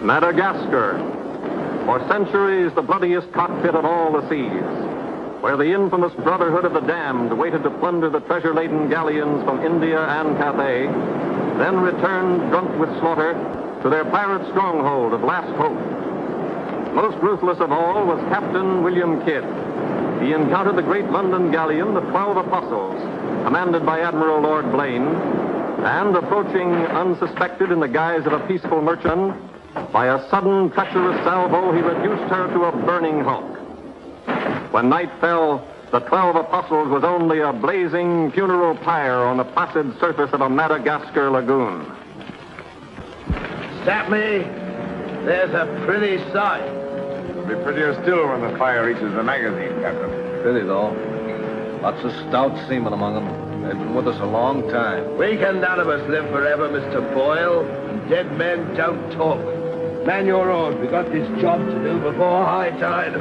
Madagascar, for centuries the bloodiest cockpit of all the seas, where the infamous Brotherhood of the Damned waited to plunder the treasure-laden galleons from India and Cathay, then returned drunk with slaughter to their pirate stronghold of Last Hope. Most ruthless of all was Captain William Kidd. He encountered the great London galleon, the 12 Apostles, commanded by Admiral Lord Blaine, and approaching unsuspected in the guise of a peaceful merchant, by a sudden treacherous salvo, he reduced her to a burning hulk. When night fell, the 12 Apostles was only a blazing funeral pyre on the placid surface of a Madagascar lagoon. Stop me. There's a pretty sight. It'll be prettier still when the fire reaches the magazine, Captain. Pity, though. Lots of stout seamen among them. They've been with us a long time. We can none of us live forever, Mr. Boyle. And dead men don't talk. Man your oars. We got this job to do before high tide.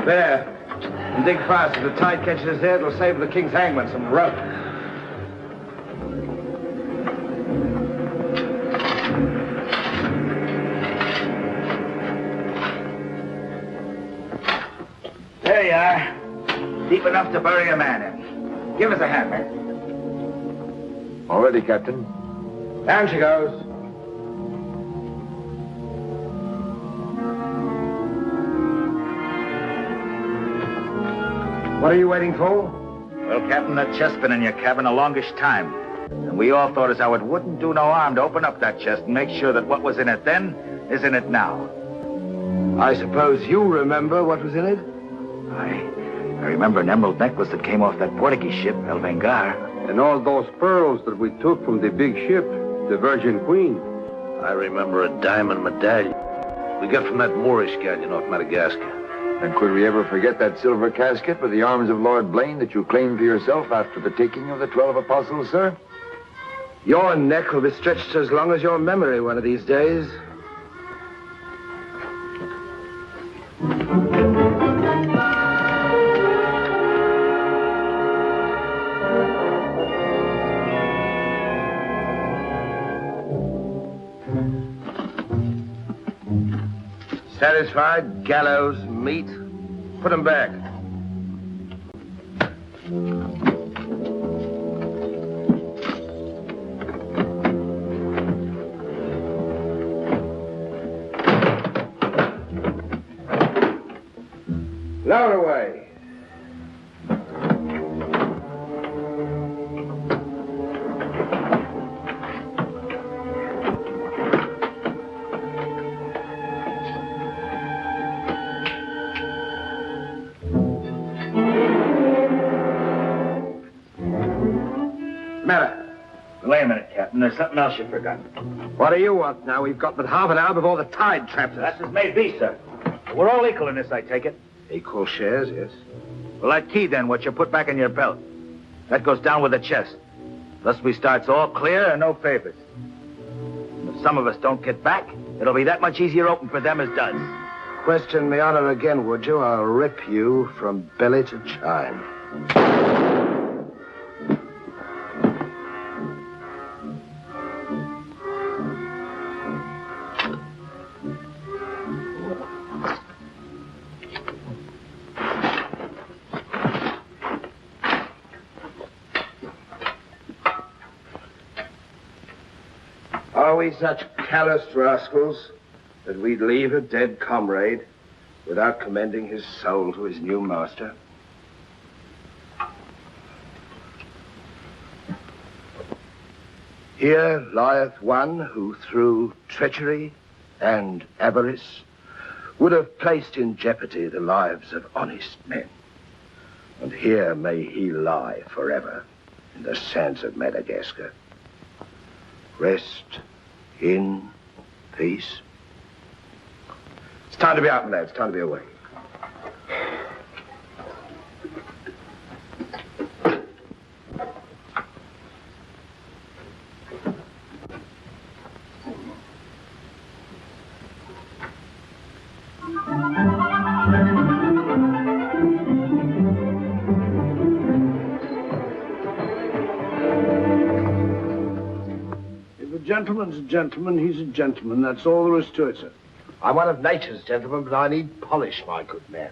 There. And dig fast. If the tide catches us there, it'll save the king's hangman some rope. There you are. Deep enough to bury a man in. Give us a hand, man. All ready, Captain. Down she goes. What are you waiting for? Well, Captain, that chest's been in your cabin a longish time. And we all thought as how it wouldn't do no harm to open up that chest and make sure that what was in it then is in it now. I suppose you remember what was in it? I remember an emerald necklace that came off that Portuguese ship, El Vengar. And all those pearls that we took from the big ship, the Virgin Queen. I remember a diamond medallion we got from that Moorish galleon off Madagascar. And could we ever forget that silver casket with the arms of Lord Blaine that you claimed for yourself after the taking of the 12 Apostles, sir? Your neck will be stretched as long as your memory one of these days. Satisfied? Gallows, meat. Put them back. Lower away. Wait a minute, Captain. There's something else you forgot. What do you want now? We've got but half an hour before the tide traps us. That's as may be, sir. We're all equal in this, I take it. Equal shares, yes. Well, that key, then, what you put back in your belt, that goes down with the chest. Thus we starts all clear and no favors. And if some of us don't get back, it'll be that much easier open for them as does. Question me honor again, would you? I'll rip you from belly to chine. Are we such callous rascals that we'd leave a dead comrade without commending his soul to his new master? Here lieth one who through treachery and avarice would have placed in jeopardy the lives of honest men. And here may he lie forever in the sands of Madagascar. Rest in peace. It's time to be out, lads. It's time to be away. Gentleman's a gentleman, he's a gentleman. That's all there is to it, sir. I'm one of nature's gentlemen, but I need polish, my good man.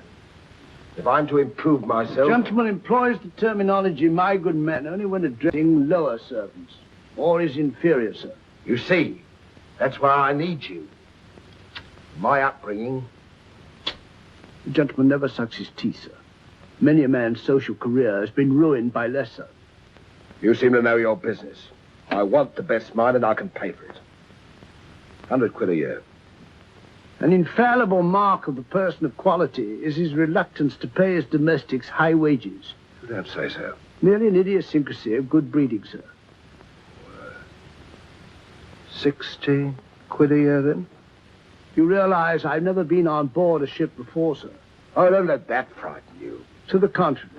If I'm to improve myself... Gentleman employs the terminology, my good man, only when addressing lower servants, or his inferior, sir. You see, that's why I need you. My upbringing... The gentleman never sucks his teeth, sir. Many a man's social career has been ruined by lesser. You seem to know your business. I want the best mine, and I can pay for it. 100 quid a year. An infallible mark of the person of quality is his reluctance to pay his domestics high wages. You don't say so. Merely an idiosyncrasy of good breeding, sir. 60 quid a year, then? You realize I've never been on board a ship before, sir. Oh, don't let that frighten you. To the contrary.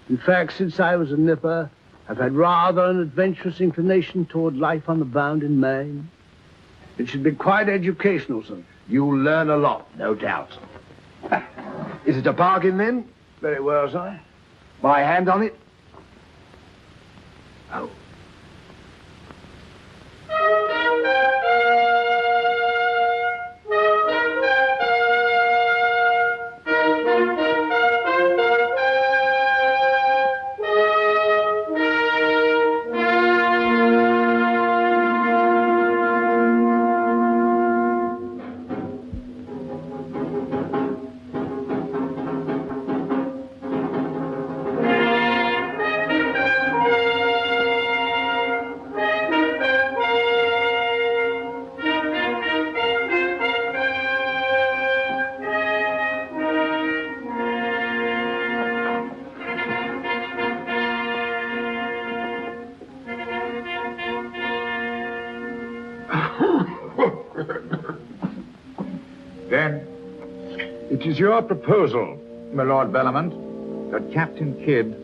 In fact, since I was a nipper, I've had rather an adventurous inclination toward life on the bound in Maine. It should be quite educational, sir. You'll learn a lot, no doubt. Is it a bargain, then? Very well, sir. My hand on it? Oh. Then, it is your proposal, my Lord Bellament, that Captain Kidd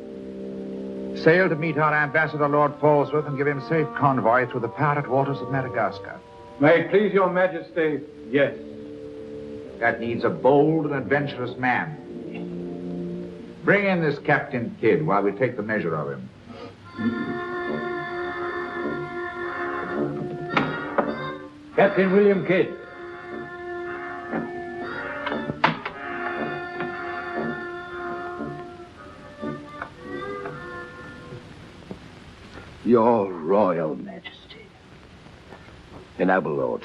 sail to meet our ambassador, Lord Falsworth, and give him safe convoy through the pirate waters of Madagascar. May it please your majesty, yes. That needs a bold and adventurous man. Bring in this Captain Kidd while we take the measure of him. Captain William Kidd. Your Royal Majesty. Your noble lords.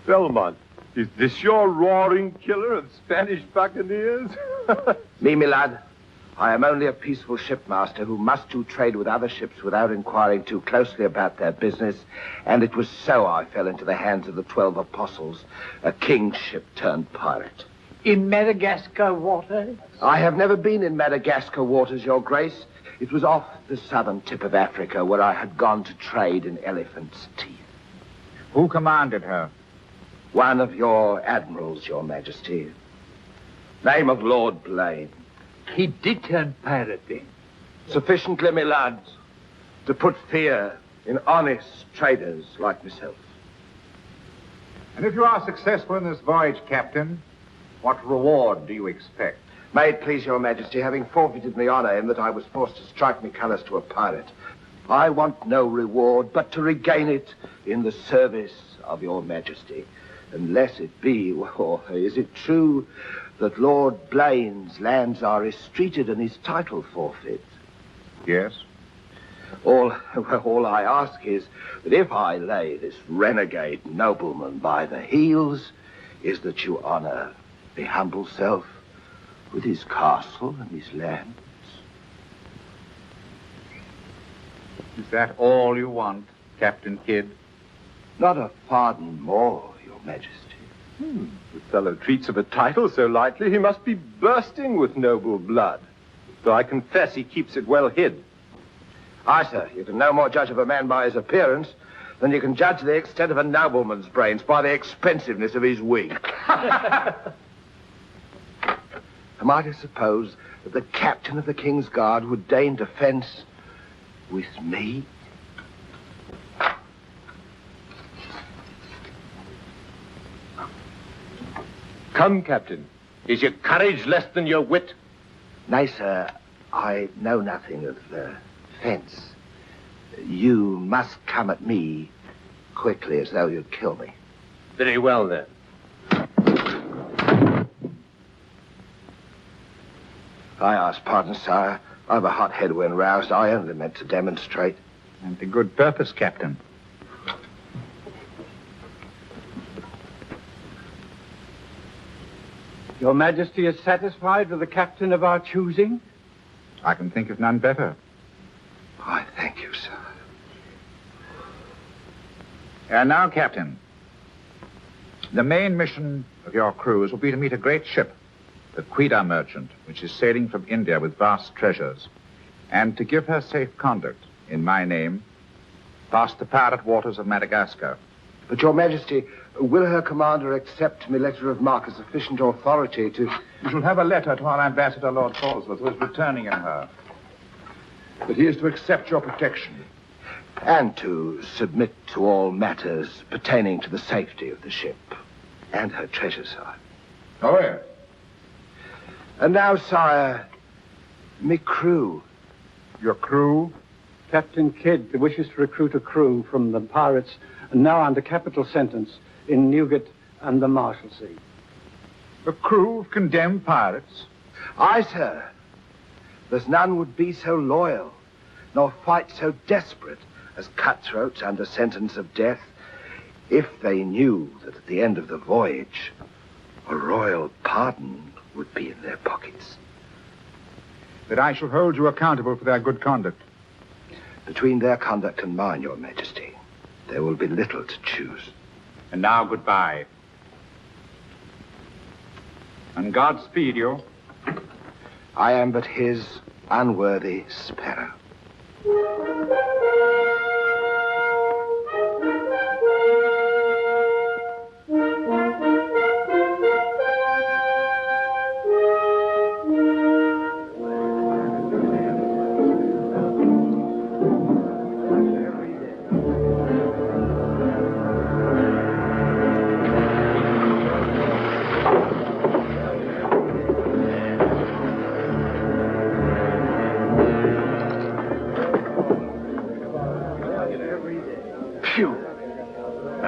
Belmont, is this your roaring killer of Spanish buccaneers? Me, my lad. I am only a peaceful shipmaster who must do trade with other ships without inquiring too closely about their business, and it was so I fell into the hands of the 12 apostles, a king's ship turned pirate. In Madagascar waters? I have never been in Madagascar waters, Your Grace. It was off the southern tip of Africa where I had gone to trade in elephants' teeth. Who commanded her? One of your admirals, Your Majesty. Name of Lord Blaine. He did turn pirate then? Sufficiently, my lads, to put fear in honest traders like myself. And if you are successful in this voyage, Captain, what reward do you expect? May it please Your Majesty, having forfeited my honor in that I was forced to strike me colours to a pirate, I want no reward but to regain it in the service of Your Majesty. Unless it be, or is it true that Lord Blaine's lands are estreated and his title forfeit? Yes. All I ask is that if I lay this renegade nobleman by the heels, is that you honor the humble self with his castle and his lands. Is that all you want, Captain Kidd? Not a pardon more, Your Majesty. The fellow treats of a title so lightly, he must be bursting with noble blood. Though I confess he keeps it well hid. Aye, sir, you can no more judge of a man by his appearance than you can judge the extent of a nobleman's brains by the expensiveness of his wig. Am I to suppose that the captain of the King's Guard would deign defense with me? Come, Captain. Is your courage less than your wit? Nay, sir, I know nothing of fence. You must come at me quickly as though you'd kill me. Very well, then. I ask pardon, sire. I've a hot head when roused. I only meant to demonstrate. And to good purpose, Captain. Your Majesty is satisfied with the captain of our choosing? I can think of none better. I thank you, sir. And now, Captain, the main mission of your cruise will be to meet a great ship, the Quida merchant, which is sailing from India with vast treasures, and to give her safe conduct in my name past the pirate waters of Madagascar. But, Your Majesty, will her commander accept my letter of marque as sufficient authority to... You shall have a letter to our ambassador, Lord Falsworth, who is returning in her. That he is to accept your protection. And to submit to all matters pertaining to the safety of the ship and her treasure, sire. Oh, yes. And now, sire, me crew. Your crew? Captain Kidd wishes to recruit a crew from the pirates now under capital sentence in Newgate and the Marshalsea. A crew of condemned pirates? Aye, sir. There's none would be so loyal, nor fight so desperate as cutthroats under sentence of death, if they knew that at the end of the voyage, a royal pardon would be in their pockets. That I shall hold you accountable for their good conduct. Between their conduct and mine, Your Majesty, there will be little to choose. And now, goodbye. And God speed you. I am but his unworthy sparrow.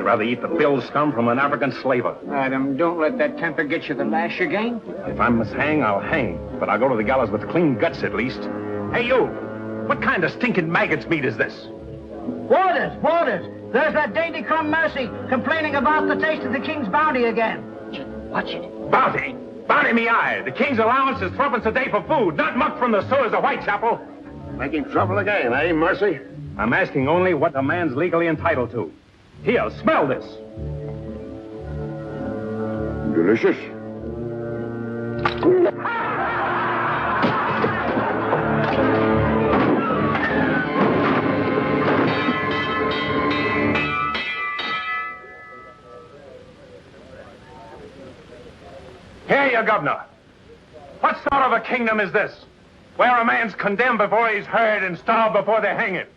I'd rather eat the bill scum from an African slaver. Adam, don't let that temper get you the lash again. If I must hang, I'll hang. But I'll go to the gallows with clean guts at least. Hey, you! What kind of stinking maggot's meat is this? Waters! There's that dainty crumb Mercy complaining about the taste of the king's bounty again. Watch it. Bounty? Bounty me eye. The king's allowance is threepence a day for food, not muck from the sewers of Whitechapel. Making trouble again, eh, Mercy? I'm asking only what a man's legally entitled to. Here, smell this. Delicious. Here, you governor. What sort of a kingdom is this? Where a man's condemned before he's heard and starved before they hang him.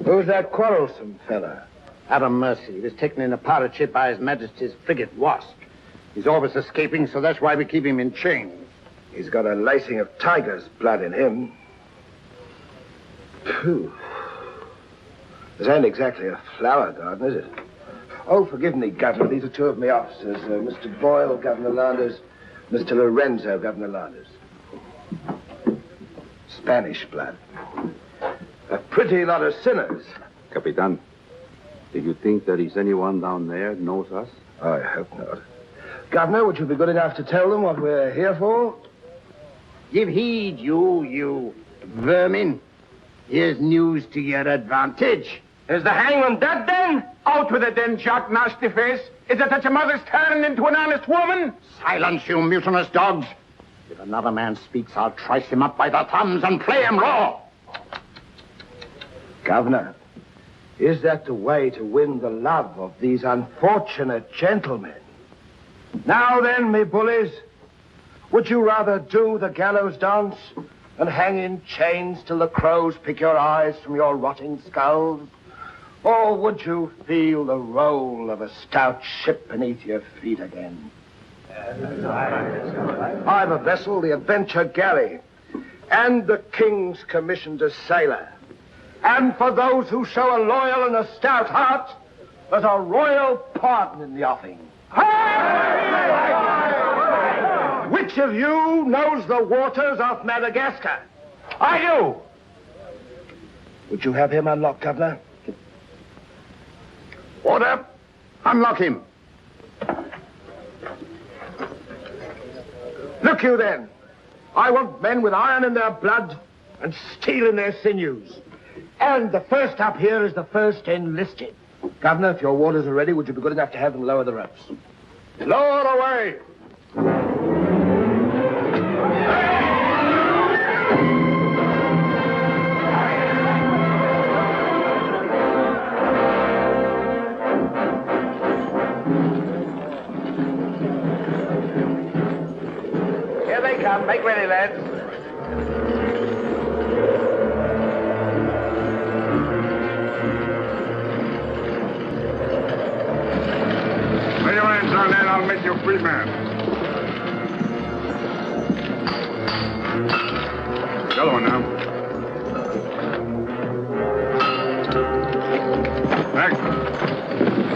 Who's that quarrelsome fella? Adam Mercy. He was taken in a pirate ship by His Majesty's frigate Wasp. He's always escaping, so that's why we keep him in chains. He's got a lacing of tiger's blood in him. Phew. This ain't exactly a flower garden, is it? Oh, forgive me, Governor. These are two of my officers. Mr. Boyle, Governor Landers. Mr. Lorenzo, Governor Landers. Spanish blood. A pretty lot of sinners. Capitan, do you think there is anyone down there who knows us? I hope not. Governor, would you be good enough to tell them what we're here for? Give heed, you vermin. Here's news to your advantage. Is the hangman dead, then? Out with it, then, Jock Nasty Face. Is it that your mother's turning into an honest woman? Silence, you mutinous dogs. If another man speaks, I'll trice him up by the thumbs and play him raw. Governor, is that the way to win the love of these unfortunate gentlemen? Now then, me bullies, would you rather do the gallows dance and hang in chains till the crows pick your eyes from your rotting skulls? Or would you feel the roll of a stout ship beneath your feet again? I've a vessel, the Adventure Galley, and the King's commissioned a sailor. And for those who show a loyal and a stout heart, there's a royal pardon in the offing. Which of you knows the waters of Madagascar? I do. Would you have him unlocked, Governor? Order. Unlock him. Look you then. I want men with iron in their blood and steel in their sinews. And the first up here is the first enlisted. Governor, if your warders are ready, would you be good enough to have them lower the ropes? Lower away! Here they come. Make ready, lads. Lay your hands on that, I'll make you a free man. The other one now. Back.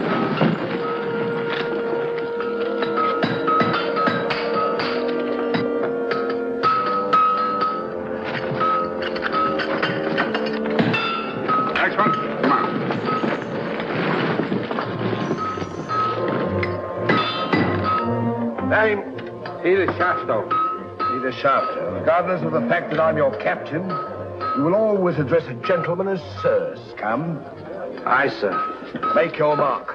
Name? Peter Shafto. Peter Shafto. Regardless of the fact that I'm your captain, you will always address a gentleman as Sir, scum. Aye, sir. Make your mark.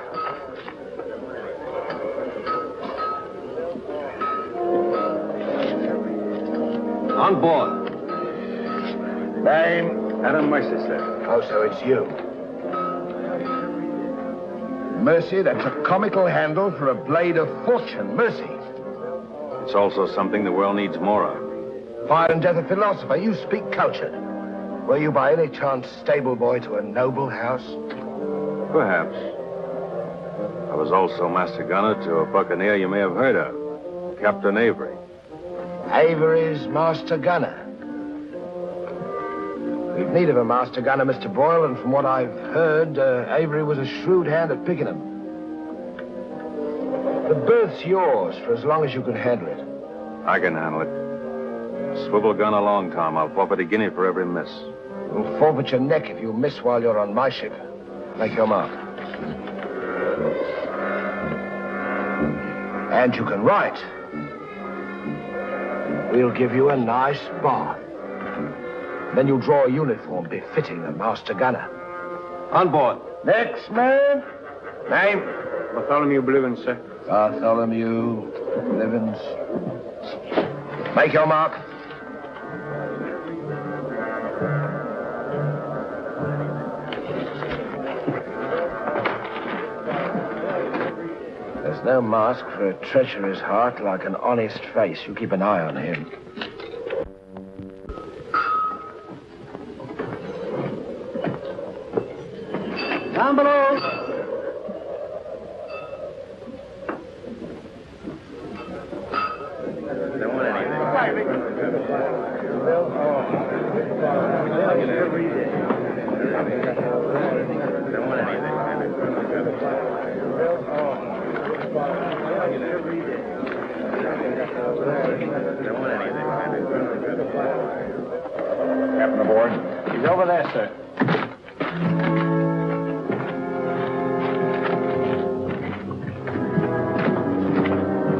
On board. Name? Adam Mercy, sir. Oh, so it's you. Mercy, that's a comical handle for a blade of fortune. Mercy. It's also something the world needs more of. Fire and death a philosopher. You speak cultured. Were you by any chance stable boy to a noble house? Perhaps. I was also master gunner to a buccaneer you may have heard of, Captain Avery. Avery's master gunner. We've need of a master gunner, Mr. Boyle, and from what I've heard, Avery was a shrewd hand at picking them. The berth's yours for as long as you can handle it. I can handle it. Swivel gun along, Tom. I'll forfeit a guinea for every miss. You'll forfeit your neck if you miss while you're on my ship. Make your mark. And you can write. We'll give you a nice bath. Then you'll draw a uniform befitting a master gunner. On board. Next man. Name? Bartholomew Blivens, sir. Bartholomew Blivens. Make your mark. There's no mask for a treacherous heart like an honest face. You keep an eye on him. Down below. Captain aboard. He's over there, sir.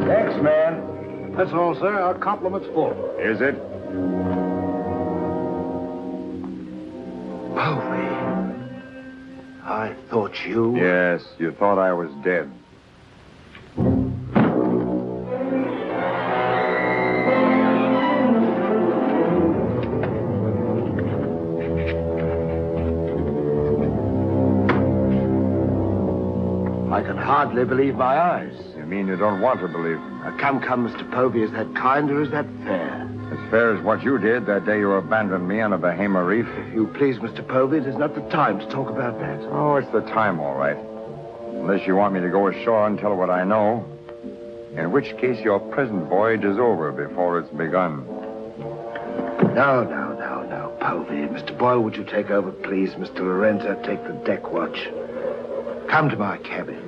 Next man. That's all, sir. Our compliment's full. Is it? I thought you... Yes, you thought I was dead. I can hardly believe my eyes. You mean you don't want to believe them? Come, Mr. Povey, is that kind or is that fair? As fair as what you did that day you abandoned me on a Bahama reef. If you please, Mr. Povey, it is not the time to talk about that. Oh, it's the time, all right. Unless you want me to go ashore and tell what I know. In which case your present voyage is over before it's begun. No, Povey. Mr. Boyle, would you take over, please? Mr. Lorenzo, take the deck watch. Come to my cabin.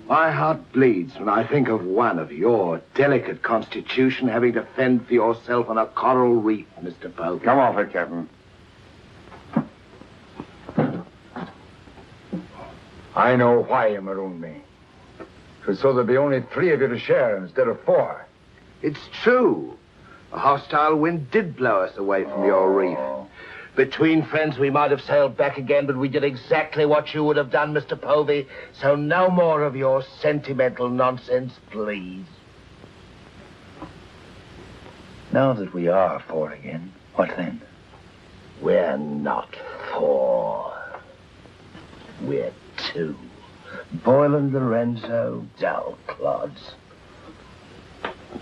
My heart bleeds when I think of one of your delicate constitution having to fend for yourself on a coral reef, Mr. Povey. Come off it, Captain. I know why you marooned me. It was so there'd be only 3 of you to share instead of 4. It's true. A hostile wind did blow us away from your reef. Between friends, we might have sailed back again, but we did exactly what you would have done, Mr. Povey. So no more of your sentimental nonsense, please. Now that we are 4 again, what then? We're not 4. We're 2. Boyle and Lorenzo, dull clods.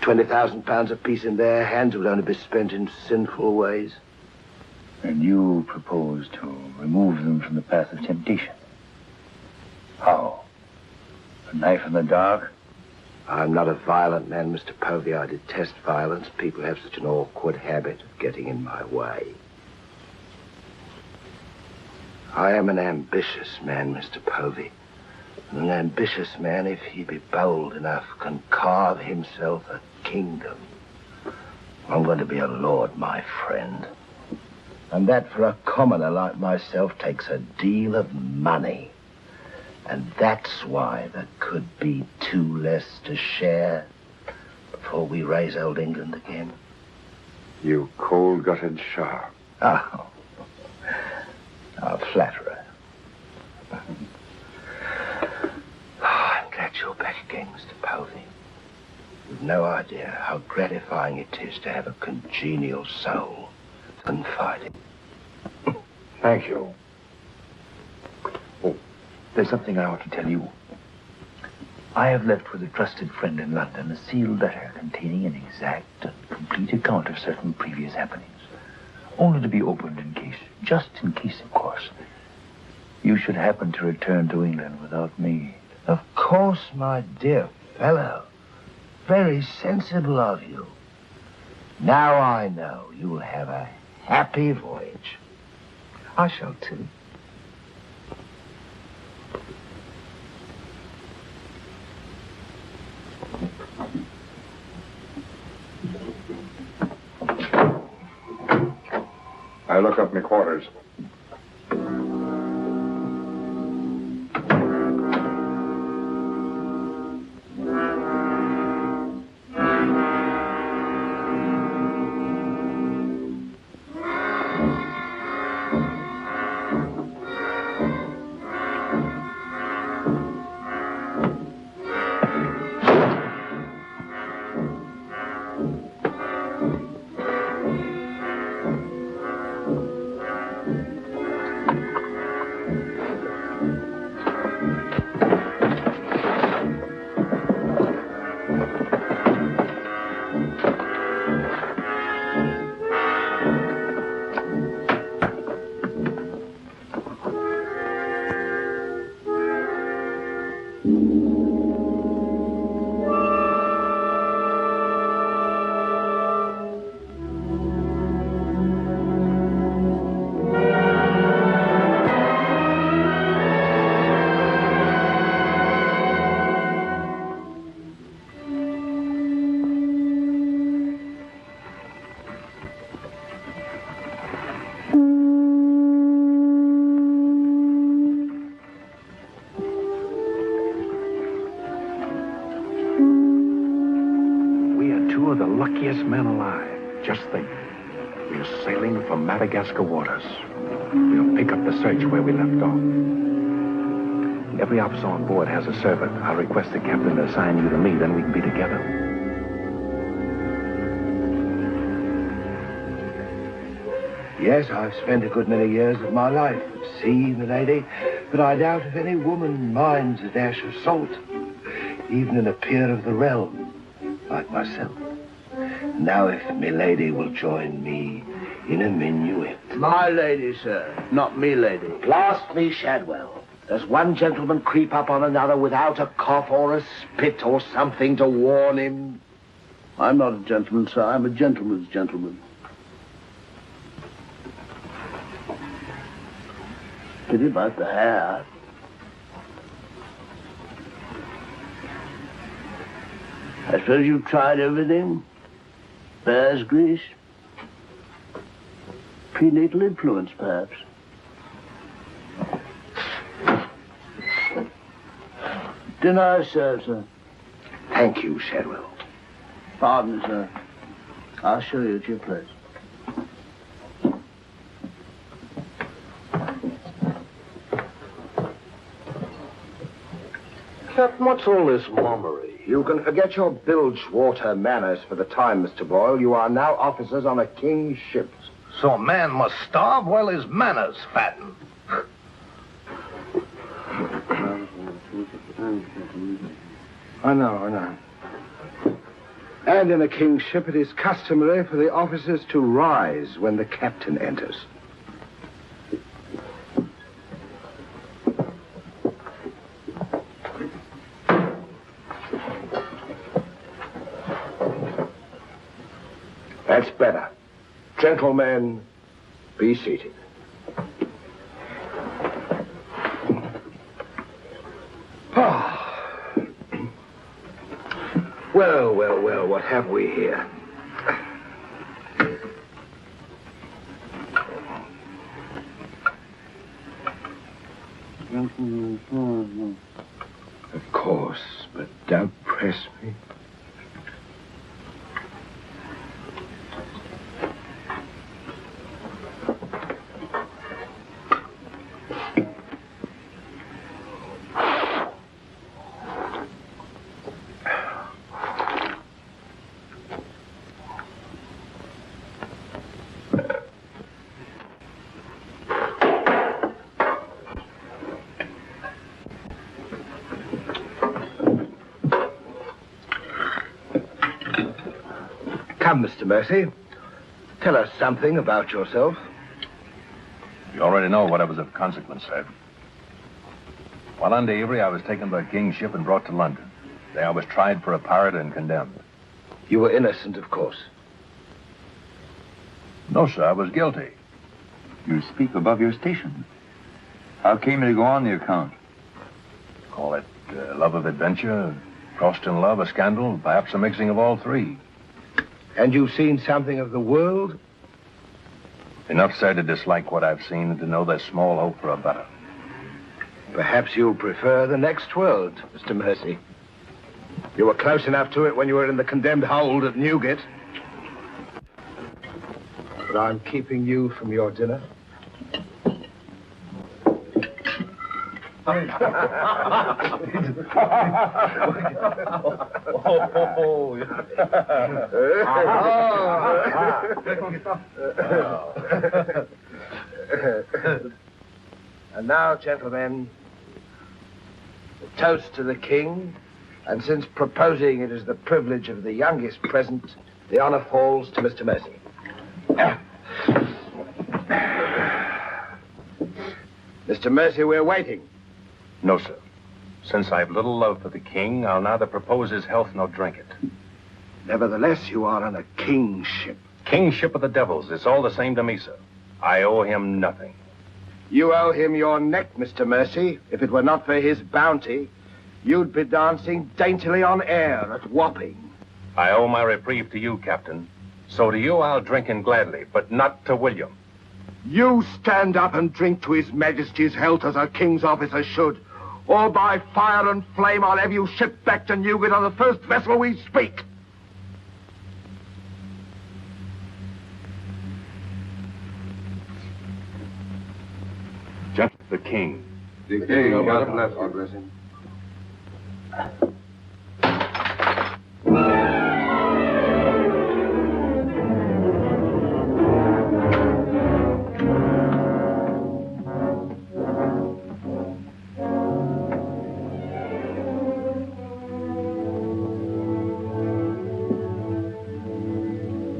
20,000 pounds apiece in their hands would only be spent in sinful ways. And you propose to remove them from the path of temptation. How? A knife in the dark? I'm not a violent man, Mr. Povey. I detest violence. People have such an awkward habit of getting in my way. I am an ambitious man, Mr. Povey. And an ambitious man, if he be bold enough, can carve himself a kingdom. I'm going to be a lord, my friend. And that for a commoner like myself takes a deal of money. And that's why there could be 2 less to share before we raise old England again. You cold-gutted shark. Oh, a flatterer. I'm glad you're back again, Mr. Povey. You've no idea how gratifying it is to have a congenial soul. Confiding. Thank you. Oh, there's something I ought to tell you. I have left with a trusted friend in London a sealed letter containing an exact and complete account of certain previous happenings, only to be opened in case, just in case, of course, you should happen to return to England without me. Of course, my dear fellow. Very sensible of you. Now I know you'll have a happy voyage. I shall too. I look up my quarters. think. We're sailing for Madagascar waters. We'll pick up the search where we left off. Every officer on board has a servant. I'll request the captain to assign you to me, then we can be together. Yes, I've spent a good many years of my life at sea, milady, but I doubt if any woman minds a dash of salt, even in a peer of the realm, like myself. Now, if milady will join me in a minuet. My lady, sir, not me lady. Blast me, Shadwell. Does one gentleman creep up on another without a cough or a spit or something to warn him? I'm not a gentleman, sir. I'm a gentleman's gentleman. Pity about the hair. I suppose you've tried everything? Bear's grease? Prenatal influence, perhaps? Dinner served, sir. Thank you, Shadwell. Pardon, sir. I'll show you to your place. Captain, what's all this mummery? You can forget your bilge-water manners for the time, Mr. Boyle. You are now officers on a king's ship. So a man must starve while his manners fatten. I know. And in a king's ship, it is customary for the officers to rise when the captain enters. That's better. Gentlemen, be seated. Well, what have we here? Of course, but don't press me. Come, Mr. Mercy. Tell us something about yourself. You already know what was of consequence, sir. While under Avery, I was taken by King's ship and brought to London. There I was tried for a pirate and condemned. You were innocent, of course. No, sir, I was guilty. You speak above your station. How came you to go on the account? Call it love of adventure, crossed in love, a scandal, perhaps a mixing of all three. And you've seen something of the world? Enough, sir, to dislike what I've seen and to know there's small hope for a better. Perhaps you'll prefer the next world, Mr. Mercy. You were close enough to it when you were in the condemned hold at Newgate. But I'm keeping you from your dinner. And now, gentlemen, a toast to the king, and since proposing it is the privilege of the youngest present, the honor falls to Mr. Mercy. Mr. Mercy, we're waiting. No, sir. Since I've little love for the king, I'll neither propose his health nor drink it. Nevertheless, you are on a king's ship. King's ship of the devils. It's all the same to me, sir. I owe him nothing. You owe him your neck, Mr. Mercy. If it were not for his bounty, you'd be dancing daintily on air at Wapping. I owe my reprieve to you, Captain. So to you I'll drink in gladly, but not to William. You stand up and drink to His Majesty's health as a king's officer should. Or by fire and flame, I'll have you shipped back to Newgate on the first vessel we speak. The king. The king. God bless him.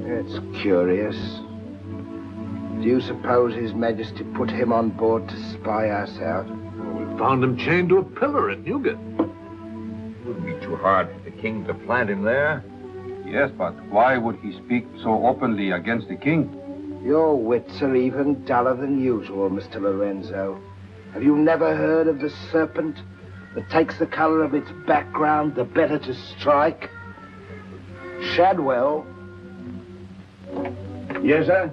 It's curious. Do you suppose His Majesty put him on board to spy us out? We found him chained to a pillar at Newgate. Wouldn't be too hard for the king to plant him there. Yes, but why would he speak so openly against the king? Your wits are even duller than usual, Mr. Lorenzo. Have you never heard of the serpent that takes the color of its background the better to strike? Shadwell. Yes, sir?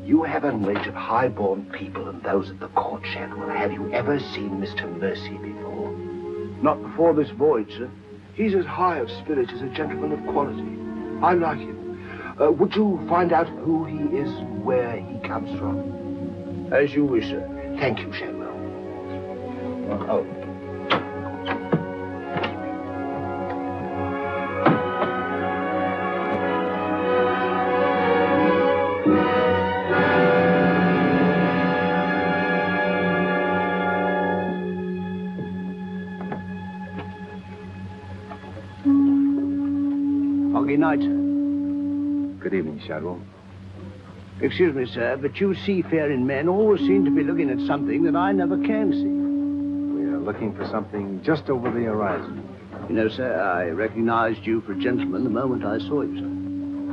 You have a knowledge of high-born people and those at the court, Shadwell. Have you ever seen Mr. Mercy before? Not before this voyage, sir. He's as high of spirit as a gentleman of quality. I like him. Would you find out who he is, where he comes from? As you wish, sir. Thank you, Shadwell. Oh. Good night. Good evening, Shadwell. Excuse me, sir, but you seafaring men always seem to be looking at something that I never can see. We are looking for something just over the horizon. You know, sir, I recognized you for a gentleman the moment I saw you, sir.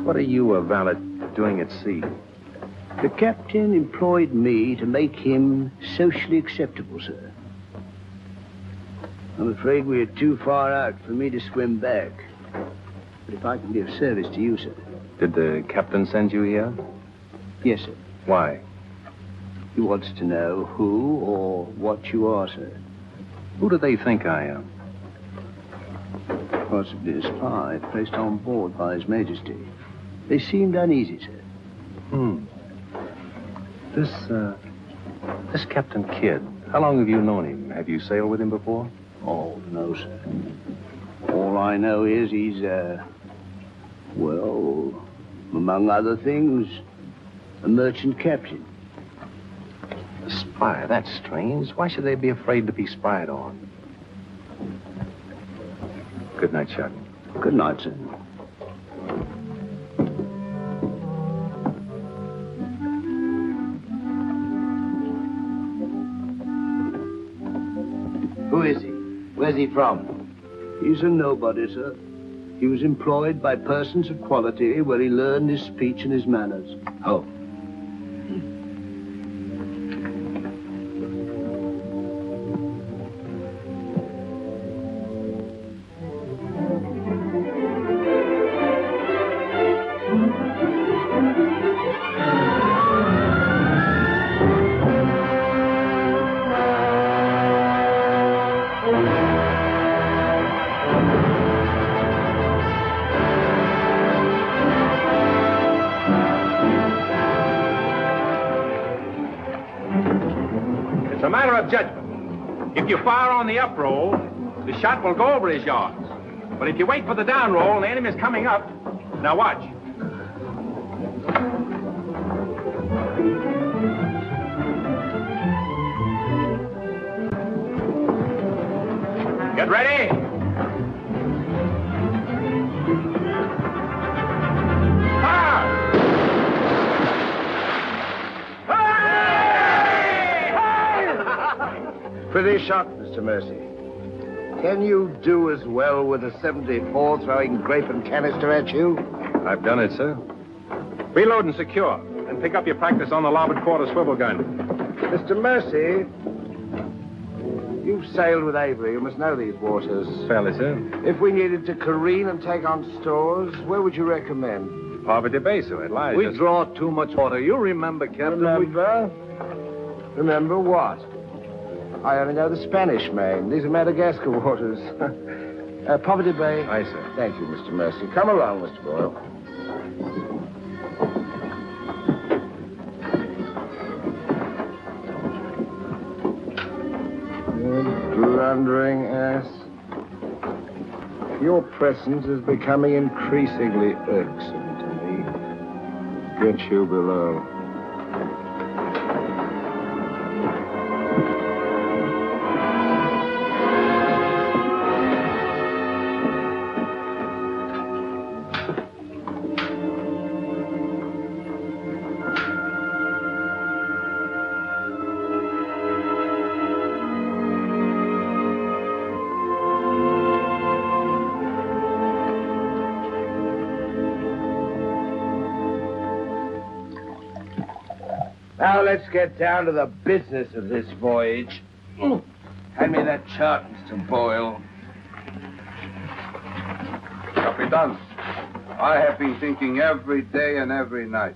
What are you, a valet, doing at sea? The captain employed me to make him socially acceptable, sir. I'm afraid we're too far out for me to swim back. But if I can be of service to you, sir. Did the captain send you here? Yes, sir. Why? He wants to know who or what you are, sir. Who do they think I am? Possibly a spy placed on board by His Majesty. They seemed uneasy, sir. This Captain Kidd, how long have you known him? Have you sailed with him before? Oh, no, sir. All I know is he's, well, among other things, a merchant captain. A spy? That's strange. Why should they be afraid to be spied on? Good night, Shadwell. Good night, sir. Who is he? Where's he from? He's a nobody, sir. He was employed by persons of quality where he learned his speech and his manners. Oh. Judgment. If you fire on the up roll, the shot will go over his yards. But if you wait for the down roll and the enemy's coming up, now watch. Get ready. Pretty shot, Mr. Mercy. Can you do as well with a 74 throwing grape and canister at you? I've done it, sir. Reload and secure. And pick up your practice on the larboard quarter swivel gun. Mr. Mercy, you've sailed with Avery. You must know these waters. Fairly, sir. If we needed to careen and take on stores, where would you recommend? Poverty Bay, sir. It lies. We draw too much water. You remember, Captain? Remember? Remember what? I only know the Spanish Main. These are Madagascar waters. Poverty Bay. Aye, sir. Thank you, Mr. Mercy. Come along, Mr. Boyle. blundering ass. Your presence is becoming increasingly irksome to me. Get you below. Now let's get down to the business of this voyage. Hand me that chart, Mr. Boyle. Capitan, I have been thinking every day and every night.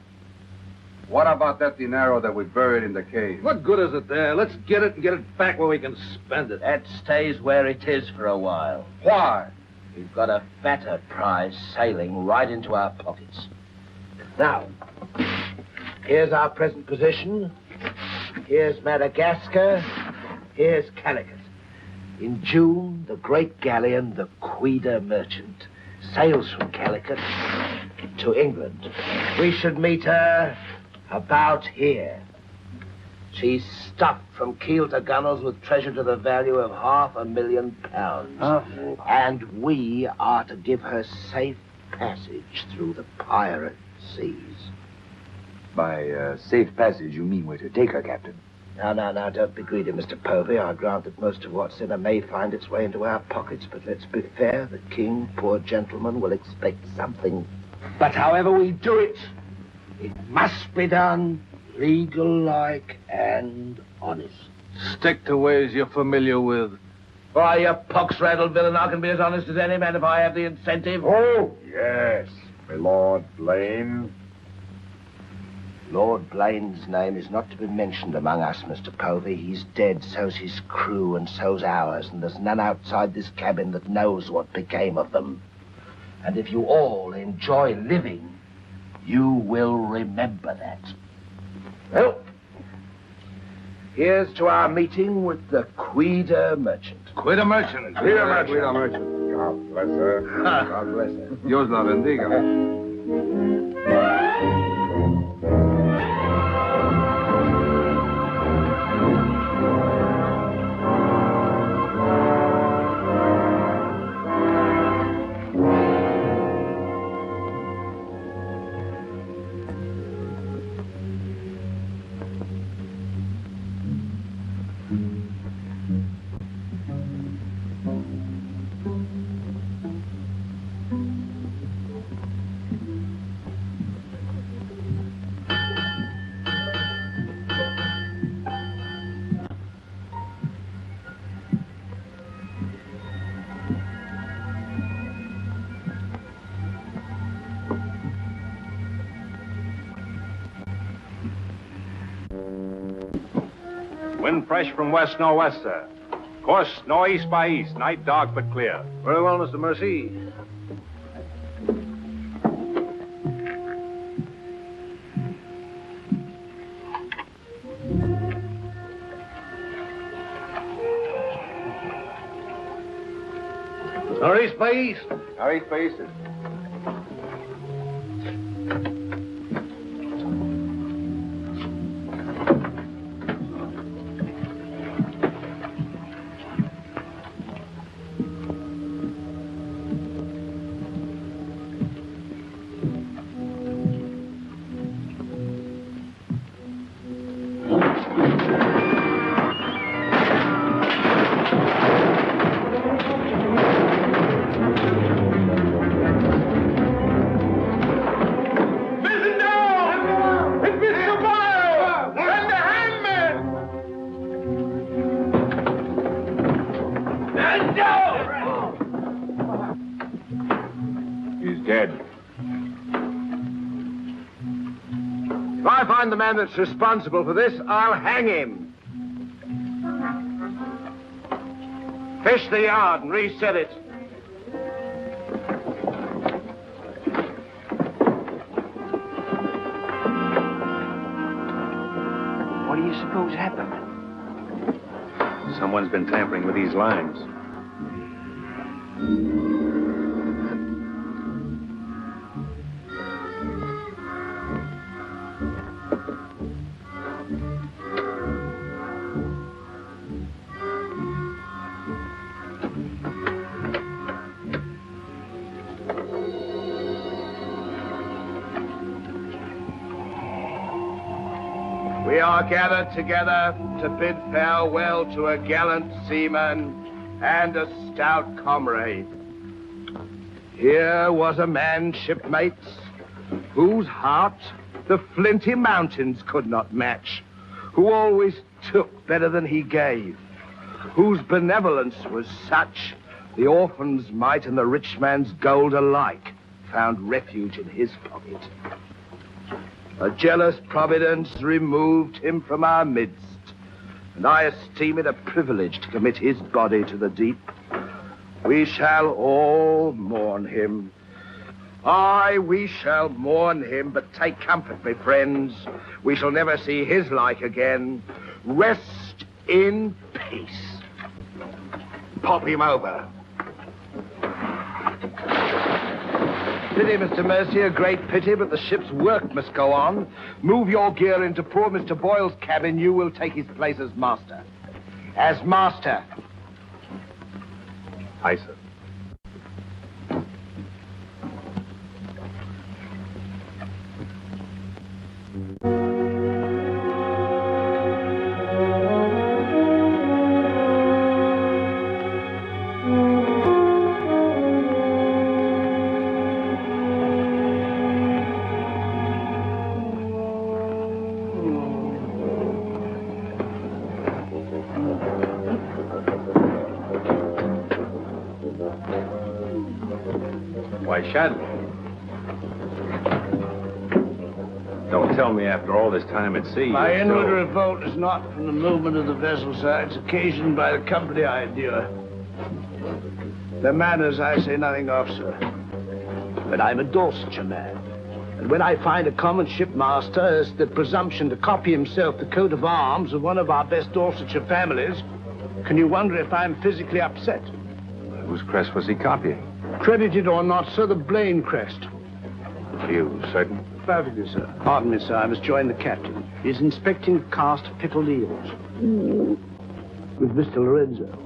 What about that dinero that we buried in the cave? What good is it there? Let's get it and get it back where we can spend it. That stays where it is for a while. Why? We've got a fatter prize sailing right into our pockets. Now, here's our present position. Here's Madagascar. Here's Calicut. In June, the great galleon, the Queen Merchant, sails from Calicut to England. We should meet her about here. She's stuffed from keel to gunwales with treasure to the value of £500,000. And we are to give her safe passage through the pirate seas. By safe passage, you mean we're to take her, Captain? Now, don't be greedy, Mr. Povey. I grant that most of what's in her may find its way into our pockets, but let's be fair. The king, poor gentleman, will expect something. But however we do it, it must be done legal-like and honest. Stick to ways you're familiar with. Why, you pox-rattled villain, I can be as honest as any man if I have the incentive. Oh, yes, my Lord Blaine. Lord Blaine's name is not to be mentioned among us, Mr. Povey. He's dead, so's his crew, and so's ours, and there's none outside this cabin that knows what became of them. And if you all enjoy living, you will remember that. Well, here's to our meeting with the Queen Merchant. Queen Merchant. Queen Merchant. God bless her. God bless her. Dios la bendiga. Wind fresh from west-northwest, sir. Course northeast by east. Night dark but clear. Very well, Mr. Mercy. Northeast by east. Northeast by east. The man that's responsible for this, I'll hang him. Fish the yard and reset it. What do you suppose happened? Someone's been tampering with these lines. We are gathered together to bid farewell to a gallant seaman and a stout comrade. Here was a man, shipmates, whose heart the flinty mountains could not match, who always took better than he gave, whose benevolence was such the orphan's mite and the rich man's gold alike found refuge in his pocket. A jealous providence removed him from our midst, and I esteem it a privilege to commit his body to the deep. We shall all mourn him. Aye, we shall mourn him, but take comfort, my friends. We shall never see his like again. Rest in peace. Pop him over. Pity, Mr. Mercy, a great pity, but the ship's work must go on. Move your gear into poor Mr. Boyle's cabin. You will take his place as master. As master. Aye, sir. Shad. Don't tell me after all this time at sea. My inward revolt is not from the movement of the vessel, sir. It's occasioned by the company I endure. Their manners I say nothing of, sir. But I'm a Dorsetshire man. And when I find a common shipmaster has the presumption to copy himself the coat of arms of one of our best Dorsetshire families, can you wonder if I'm physically upset? Whose crest was he copying? Credited or not, sir, the Blaine crest. Are you certain? Perfectly, sir. Pardon me, sir. I must join the captain. He's inspecting the cast of pickled eels. With Mr. Lorenzo.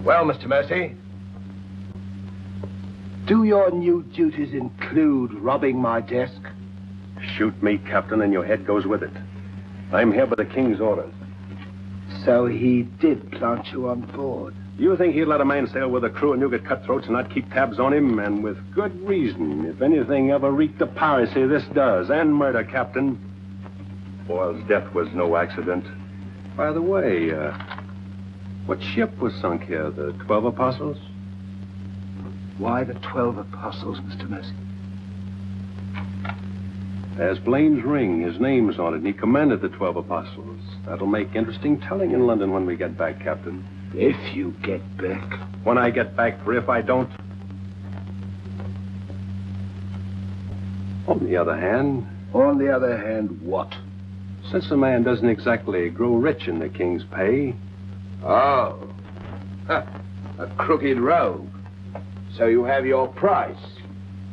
Well, Mr. Mercy, do your new duties include robbing my desk? Shoot me, Captain, and your head goes with it. I'm here by the King's orders. So he did plant you on board? You think he'd let a man sail with a crew of Newgate cutthroats and not keep tabs on him? And with good reason. If anything ever reeked of piracy, this does. And murder, Captain. Boyle's death was no accident. By the way, what ship was sunk here? The 12 Apostles? Why the 12 Apostles, Mr. Mercy? There's Blaine's ring. His name's on it, and he commanded the 12 apostles. That'll make interesting telling in London when we get back, Captain. If you get back. When I get back, for if I don't. On the other hand... On the other hand, what? Since a man doesn't exactly grow rich in the king's pay... Oh. Huh. A crooked rogue. So you have your price.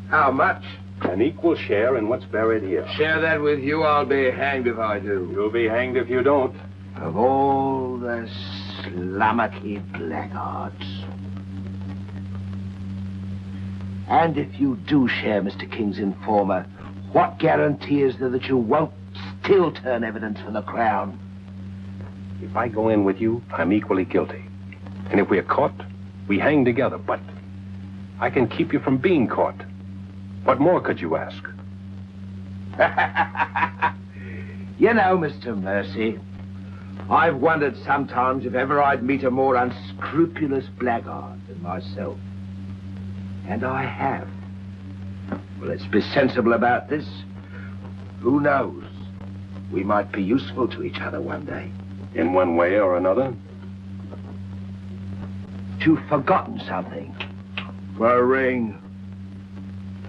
How much? An equal share in what's buried here. Share that with you, I'll be hanged if I do. You'll be hanged if you don't. Of all the slummocky blackguards. And if you do share Mr. King's informer, what guarantee is there that you won't still turn evidence for the Crown? If I go in with you, I'm equally guilty. And if we're caught, we hang together. But I can keep you from being caught. What more could you ask? You know, Mr. Mercy, I've wondered sometimes if ever I'd meet a more unscrupulous blackguard than myself. And I have. Well, let's be sensible about this. Who knows? We might be useful to each other one day. In one way or another? You've forgotten something. For a ring.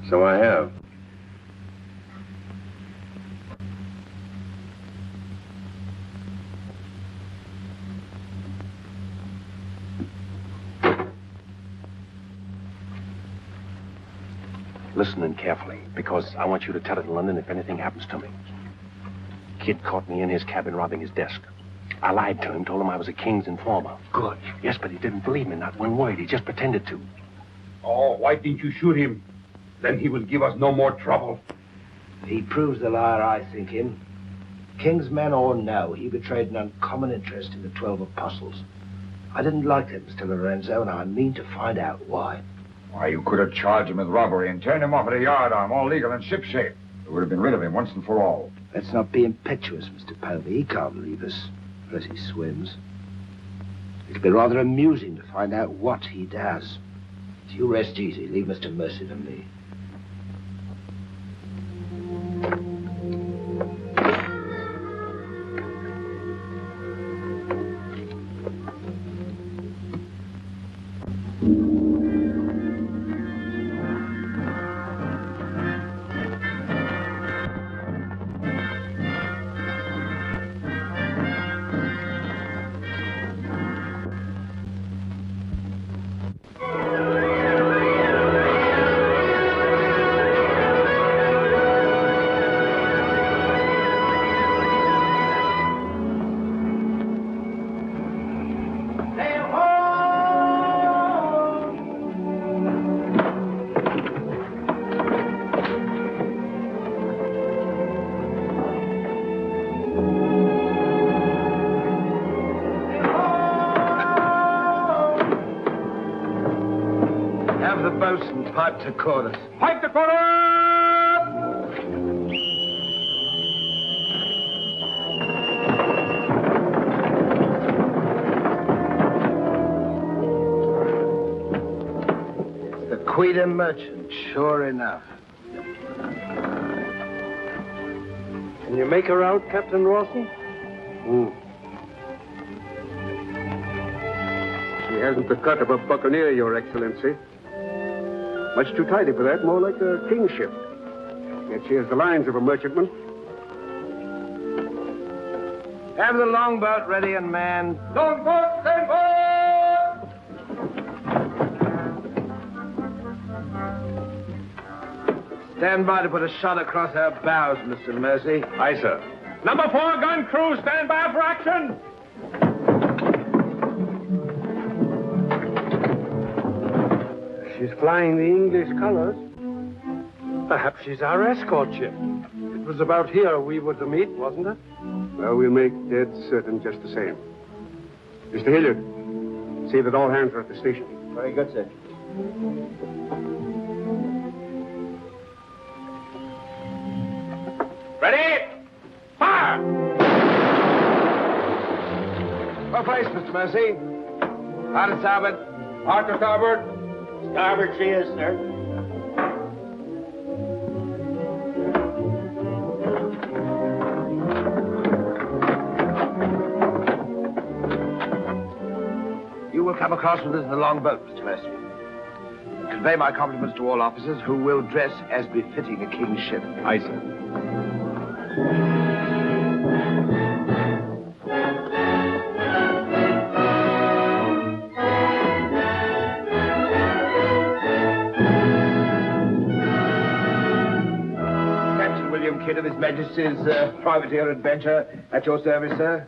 So I have. Listen carefully, because I want you to tell it in London if anything happens to me. Kid caught me in his cabin robbing his desk. I lied to him, told him I was a king's informer. Good. Yes, but he didn't believe me, not one word. He just pretended to. Oh, why didn't you shoot him? Then he will give us no more trouble. He proves the liar I think him. King's men or no, he betrayed an uncommon interest in the 12 apostles. I didn't like that, Mr. Lorenzo, and I mean to find out why. Why, you could have charged him with robbery and turned him off at a yardarm, all legal and shipshape. We would have been rid of him once and for all. Let's not be impetuous, Mr. Povey. He can't leave us, unless he swims. It'll be rather amusing to find out what he does. So you rest easy. Leave Mr. Mercy to me. Pipe to quarters. Pipe to quarters! It's the Queen merchant, sure enough. Can you make her out, Captain Rawson? She hasn't the cut of a buccaneer, Your Excellency. Much too tidy for that, more like a king's ship. Yet she has the lines of a merchantman. Have the longboat ready and manned. Longboat, stand by! Stand by to put a shot across her bows, Mr. Mercy. Aye, sir. Number 4 gun crew, stand by for action. She's flying the English colors. Perhaps she's our escort ship. It was about here we were to meet, wasn't it? Well, we'll make dead certain just the same. Mr. Hilliard, see that all hands are at the station. Very good, sir. Ready? Fire! Well placed, Mr. Mercy. Hard to starboard. Hard to starboard. Starboard she is, sir. Come across with us in the long boat, Mr. Mercy. And convey my compliments to all officers who will dress as befitting a king's ship. Aye, sir. Kidd of His Majesty's privateer adventure at your service, sir.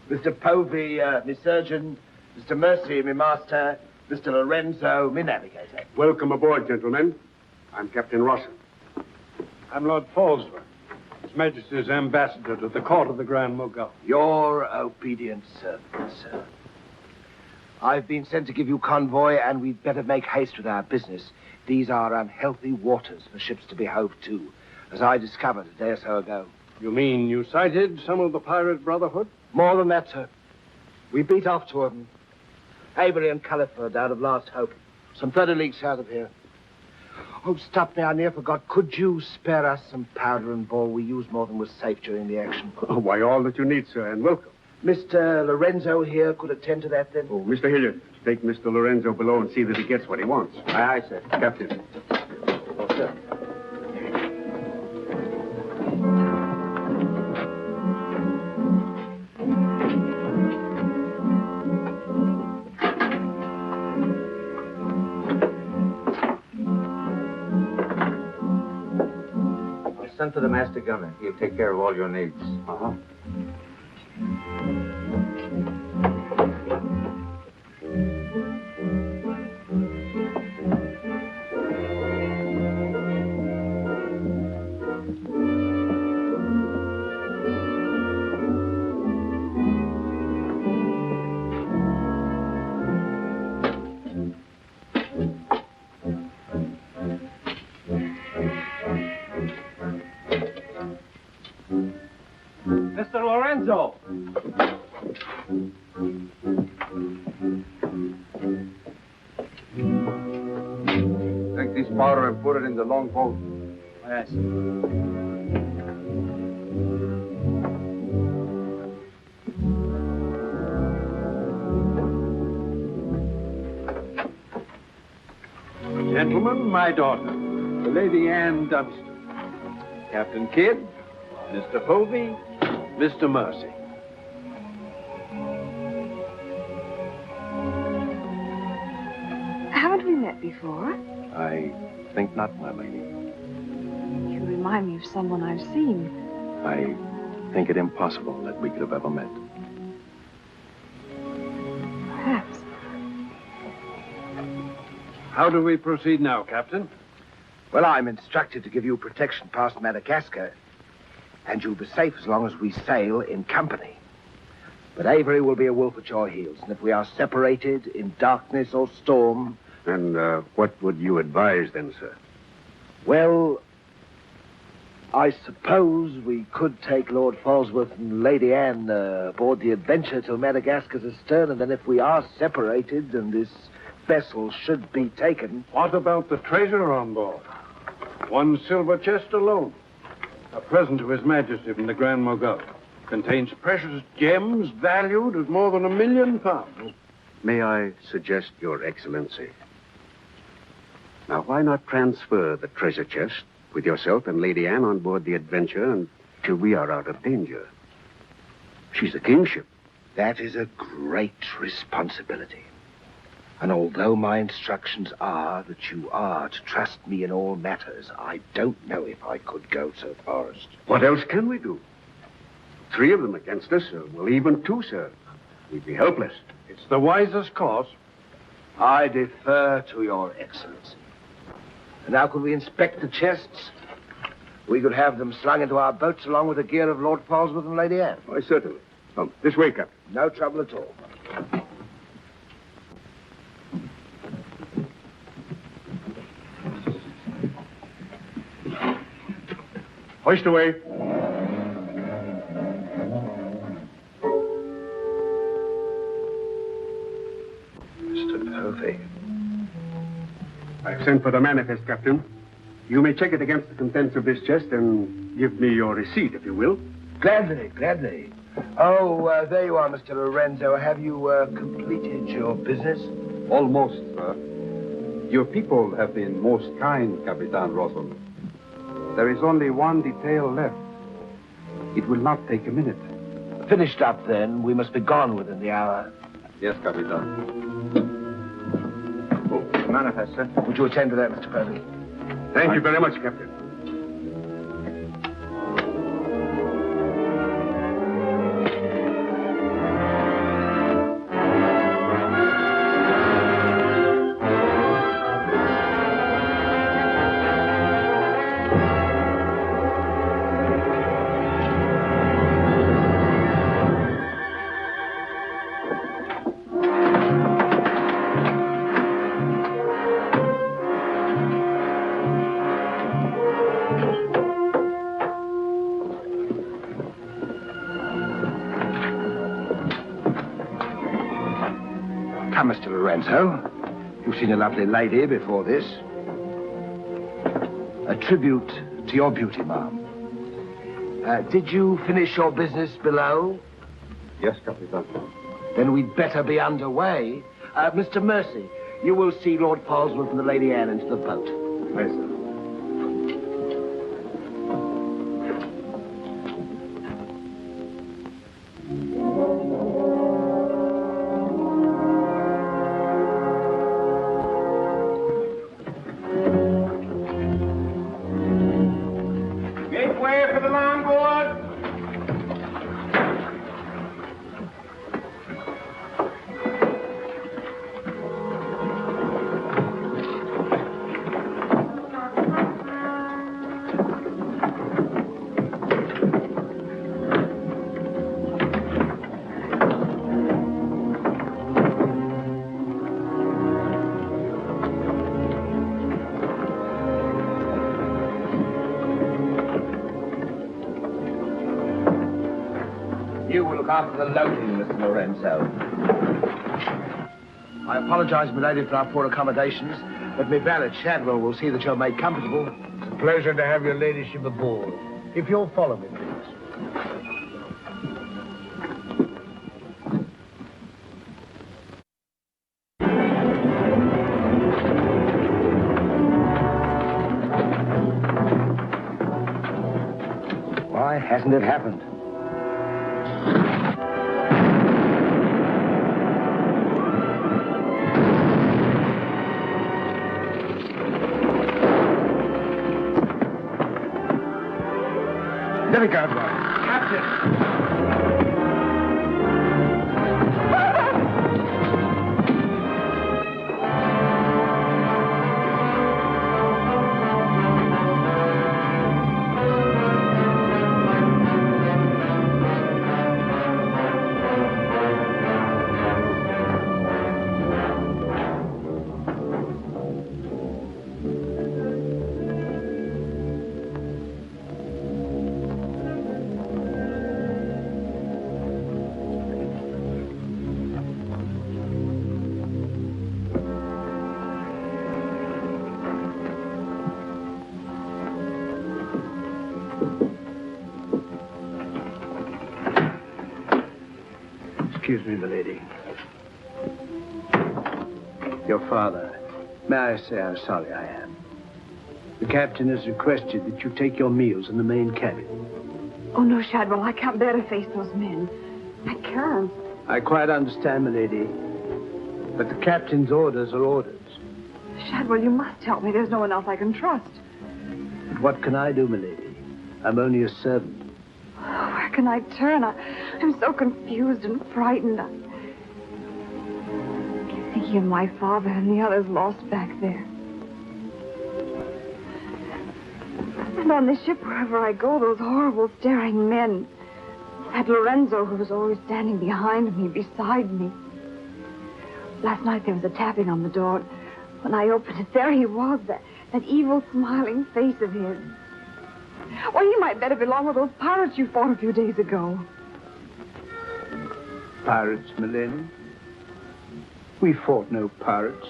Mr. Povey, me surgeon. Mr. Mercy, me master. Mr. Lorenzo, me navigator. Welcome aboard, gentlemen. I'm Captain Rawson. I'm Lord Falsworth, His Majesty's ambassador to the court of the Grand Mogul. Your obedient servant, sir. I've been sent to give you convoy, and we'd better make haste with our business. These are unhealthy waters for ships to be hove to, as I discovered a day or so ago. You mean you sighted some of the pirate brotherhood? More than that, sir. We beat off two of them. Avery and Culliford out of Last Hope. Some 30 leagues south of here. Oh, stop me, I near forgot. Could you spare us some powder and ball? We used more than was safe during the action. Oh, why, all that you need, sir, and welcome. Mr. Lorenzo here could attend to that, then? Oh, Mr. Hilliard, take Mr. Lorenzo below and see that he gets what he wants. Aye, aye, sir. Captain. Oh, sir. Send for the master gunner. He'll take care of all your needs. Uh-huh. Mr. Lorenzo! Take this powder and put it in the long boat. Yes. Gentlemen, my daughter, the Lady Anne Dunstan. Captain Kidd, Mr. Povey, Mr. Mercy. Haven't we met before? I think not, my lady. You remind me of someone I've seen. I think it impossible that we could have ever met. Perhaps. How do we proceed now, Captain? Well, I'm instructed to give you protection past Madagascar, and you'll be safe as long as we sail in company. But Avery will be a wolf at your heels, and if we are separated in darkness or storm... And what would you advise then, sir? Well, I suppose we could take Lord Falsworth and Lady Anne aboard the Adventure till Madagascar's astern, and then if we are separated and this vessel should be taken... What about the treasure on board? One silver chest alone. A present to His Majesty from the Grand Mogul. Contains precious gems valued at more than £1 million. May I suggest, Your Excellency? Now, why not transfer the treasure chest with yourself and Lady Anne on board the Adventure until we are out of danger? She's a kingship. That is a great responsibility. And although my instructions are that you are to trust me in all matters, I don't know if I could go so far as... What else can we do? 3 of them against us, well, even 2, sir. We'd be helpless. It's the wisest course. I defer to your excellency. And now could we inspect the chests? We could have them slung into our boats along with the gear of Lord Falsworth and Lady Anne. Why, certainly. Come, this way, Captain. No trouble at all. Hoist away. Mr. Povey. I've sent for the manifest, Captain. You may check it against the contents of this chest and give me your receipt, if you will. Gladly, gladly. Oh, there you are, Mr. Lorenzo. Have you completed your business? Almost, sir. Your people have been most kind, Capitan Rossum. There is only one detail left. It will not take a minute. Finished up, then. We must be gone within the hour. Yes, Capitan. Manifest, sir. Would you attend to that, Mr. President? Thank you very much, Captain. Come, Mr. Lorenzo. You've seen a lovely lady before this. A tribute to your beauty, ma'am. Did you finish your business below? Yes, Capitan. Then we'd better be underway. Mr. Mercy, you will see Lord Polesworth and the Lady Anne into the boat. Yes, sir. You will look after the loading, Mr. Lorenzo. I apologize, milady, for our poor accommodations, but my valet Shadwell will see that you're made comfortable. It's a pleasure to have your ladyship aboard. If you'll follow me, please. Why hasn't it happened? There we go, boy. Captain! Excuse me, milady. Your father. May I say how sorry I am? The captain has requested that you take your meals in the main cabin. Oh, no, Shadwell, I can't bear to face those men. I can't. I quite understand, milady. But the captain's orders are orders. Shadwell, you must help me. There's no one else I can trust. But what can I do, milady? I'm only a servant. Oh, where can I turn? I'm so confused and frightened. I keep thinking of my father and the others lost back there. And on the ship, wherever I go, those horrible staring men. That Lorenzo who was always standing behind me, beside me. Last night there was a tapping on the door. When I opened it, there he was, that evil, smiling face of his. Well, he might better belong with those pirates you fought a few days ago. Pirates, milady? We fought no pirates.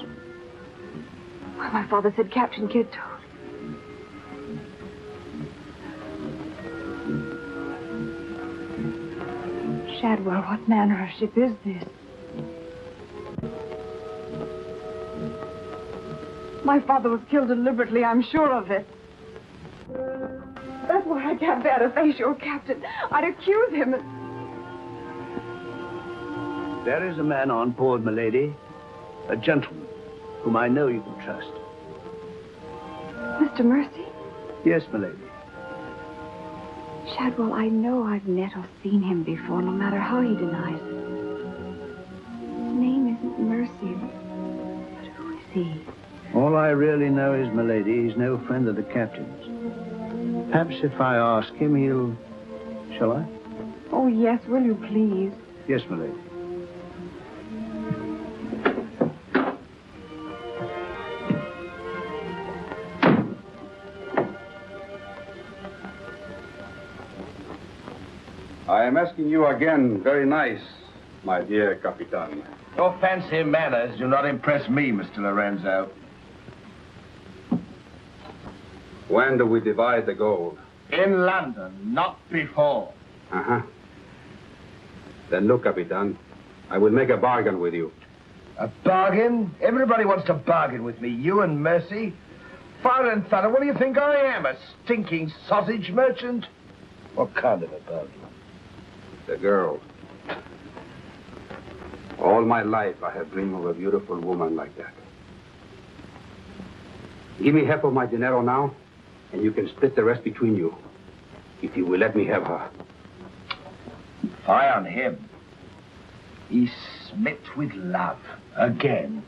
Well, my father said Captain Kidd told. Shadwell, what manner of ship is this? My father was killed deliberately, I'm sure of it. That's why I can't bear to face your captain. I'd accuse him. There is a man on board, milady. A gentleman whom I know you can trust. Mr. Mercy? Yes, milady. Shadwell, I know I've met or seen him before, no matter how he denies it. His name isn't Mercy, but who is he? All I really know is, milady, he's no friend of the captain's. Perhaps if I ask him, he'll... Shall I? Oh, yes, will you please? Yes, milady. I am asking you again, very nice, my dear Capitan. Your fancy manners do not impress me, Mr. Lorenzo. When do we divide the gold? In London, not before. Uh-huh. Then look, Capitan, I will make a bargain with you. A bargain? Everybody wants to bargain with me. You and Mercy. Fire and thunder, what do you think I am? A stinking sausage merchant? What kind of a bargain? The girl. All my life I have dreamed of a beautiful woman like that. Give me half of my dinero now, and you can split the rest between you, if you will let me have her. Fie on him. He's smit with love. Again.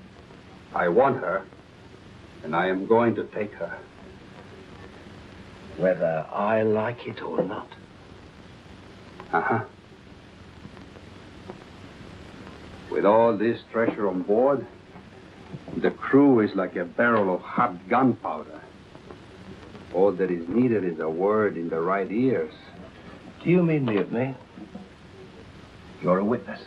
I want her, and I am going to take her. Whether I like it or not. Uh-huh. With all this treasure on board, the crew is like a barrel of hot gunpowder. All that is needed is a word in the right ears. Do you mean mutiny? You're a witness.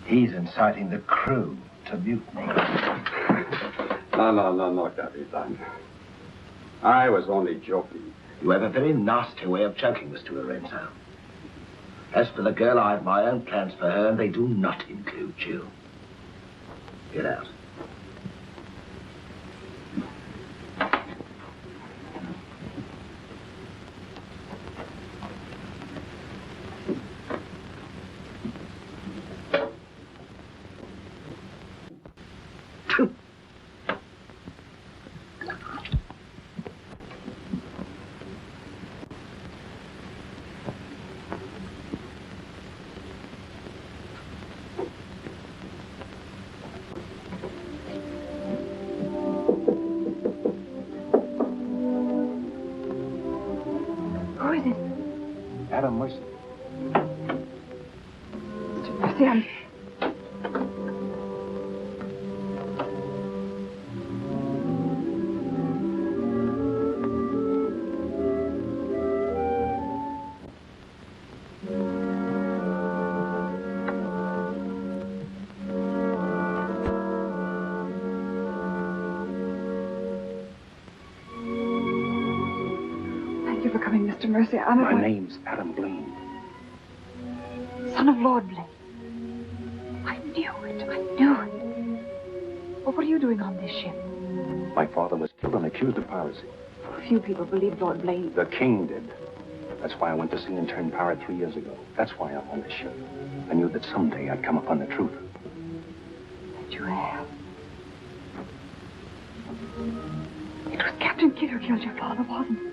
He's inciting the crew to mutiny. No, Capitan. I was only joking. You have a very nasty way of joking, Mr. Lorenzo. As for the girl, I have my own plans for her, and they do not include you. Get out. Madam Mercy. Mr. Mercy, I'm... Thank you for coming, Mr. Mercy. My name's Adam Blaine. Son of Lord Blaine. I knew it. Well, what are you doing on this ship? My father was killed and accused of piracy. Few people believe Lord Blaine. The king did. That's why I went to sea and turned pirate 3 years ago. That's why I'm on this ship. I knew that someday I'd come upon the truth. That you have. It was Captain Kidd who killed your father, wasn't it?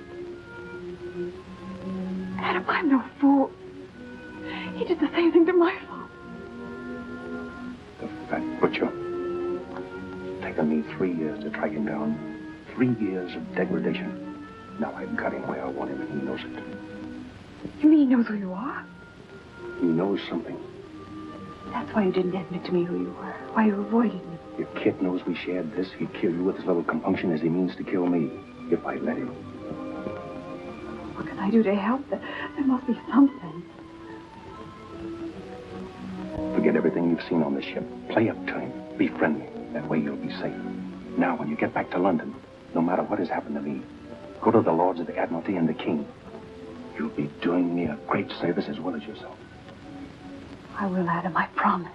Adam, I'm no fool. He did the same thing to my father. The fat butcher. Taken me 3 years to track him down. 3 years of degradation. Now I've got him where I want him, and he knows it. You mean he knows who you are? He knows something. That's why you didn't admit to me who you were. Why you avoided me. If Kit knows we shared this, he'd kill you with as little compunction as he means to kill me, if I let him. What can I do to help? There must be something. Forget everything you've seen on the ship. Play up to him. Be friendly. That way you'll be safe. Now, when you get back to London, no matter what has happened to me, go to the Lords of the Admiralty and the King. You'll be doing me a great service as well as yourself. I will, Adam, I promise.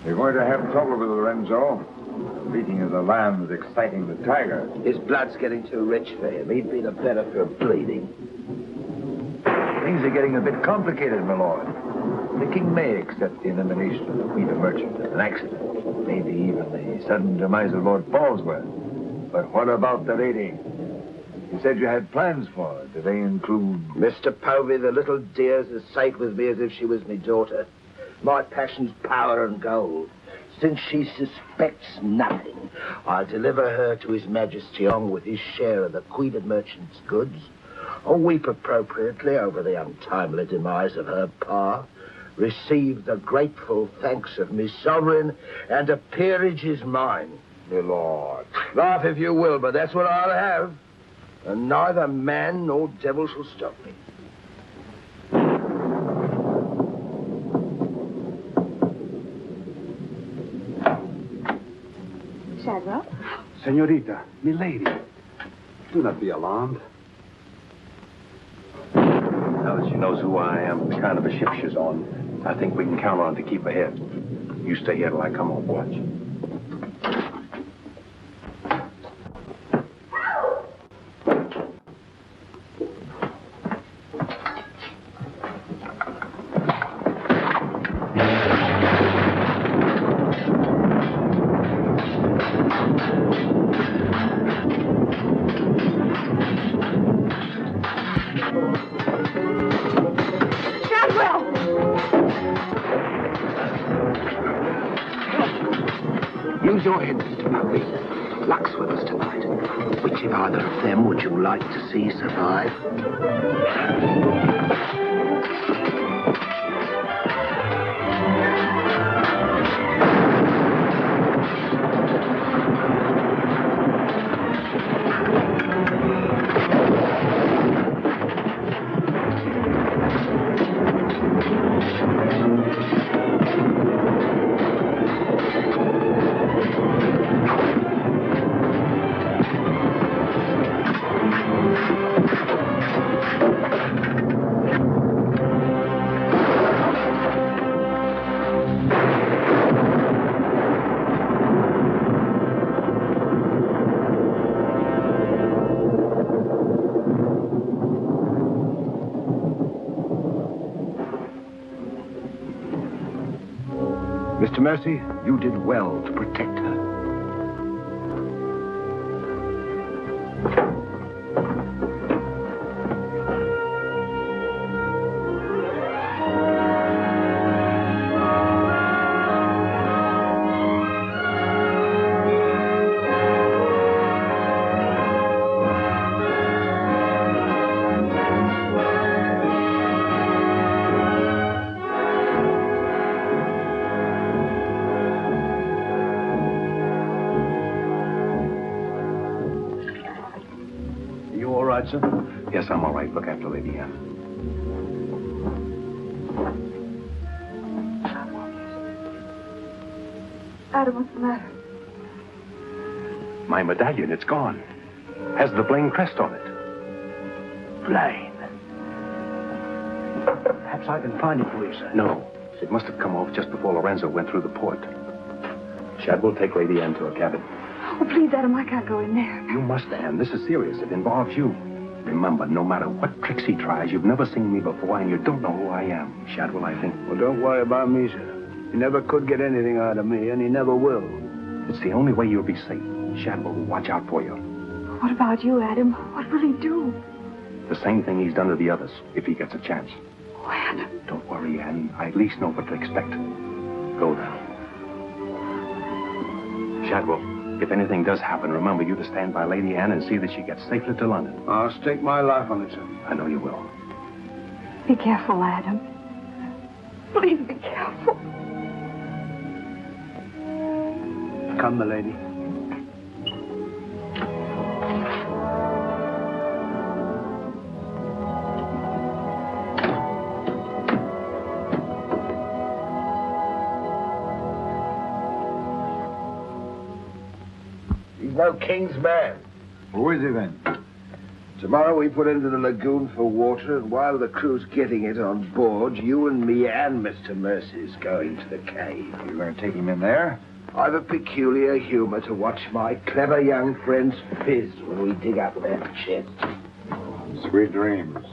You're going to have trouble with Lorenzo. The beating of the lamb is exciting the tiger. His blood's getting too rich for him. He'd be the better for bleeding. Things are getting a bit complicated, my lord. The king may accept the elimination of the Queen of Merchant as an accident. Maybe even the sudden demise of Lord Falsworth. But what about the lady? You said you had plans for her. Do they include... Mr. Povey, the little dear's as safe with me as if she was my daughter. My passion's power and gold. Since she suspects nothing, I'll deliver her to His Majesty on with his share of the Queen of Merchant's goods. I'll weep appropriately over the untimely demise of her pa, receive the grateful thanks of me sovereign, and a peerage is mine. My lord. Laugh if you will, but that's what I'll have. And neither man nor devil shall stop me. Shadwell? Senorita, milady, do not be alarmed. Now that she knows who I am, the kind of a ship she's on, I think we can count on to keep ahead. You stay here till I come on watch. Use your head, Mr. Povey. Luck's with us tonight. Which of either of them would you like to see survive? Mr. Mercy, you did well to protect her. Sir? Yes, I'm all right. Look after Lady Anne. Adam, what's the matter? My medallion, it's gone. Has the Blaine crest on it. Blaine. Perhaps I can find it for you, sir. No. It must have come off just before Lorenzo went through the port. Shadwell, take Lady Anne to her cabin. Oh, please, Adam, I can't go in there. You must, Anne. This is serious. It involves you. Remember, no matter what tricks he tries, you've never seen me before, and you don't know who I am. Shadwell, I think. Well, don't worry about me, sir. He never could get anything out of me, and he never will. It's the only way you'll be safe. Shadwell will watch out for you. What about you, Adam? What will he do? The same thing he's done to the others, if he gets a chance. Oh, Adam. Don't worry, Anne. I at least know what to expect. Go now. Shadwell. If anything does happen, remember you to stand by Lady Anne and see that she gets safely to London. I'll stake my life on it, sir. I know you will. Be careful, Adam. Please be careful. Come, my lady. No king's man. Who is he then? Tomorrow we put into the lagoon for water, and while the crew's getting it on board, you and me and Mr. Mercy's going to the cave. You're going to take him in there? I've a peculiar humor to watch my clever young friends fizz when we dig up their chest. Sweet dreams.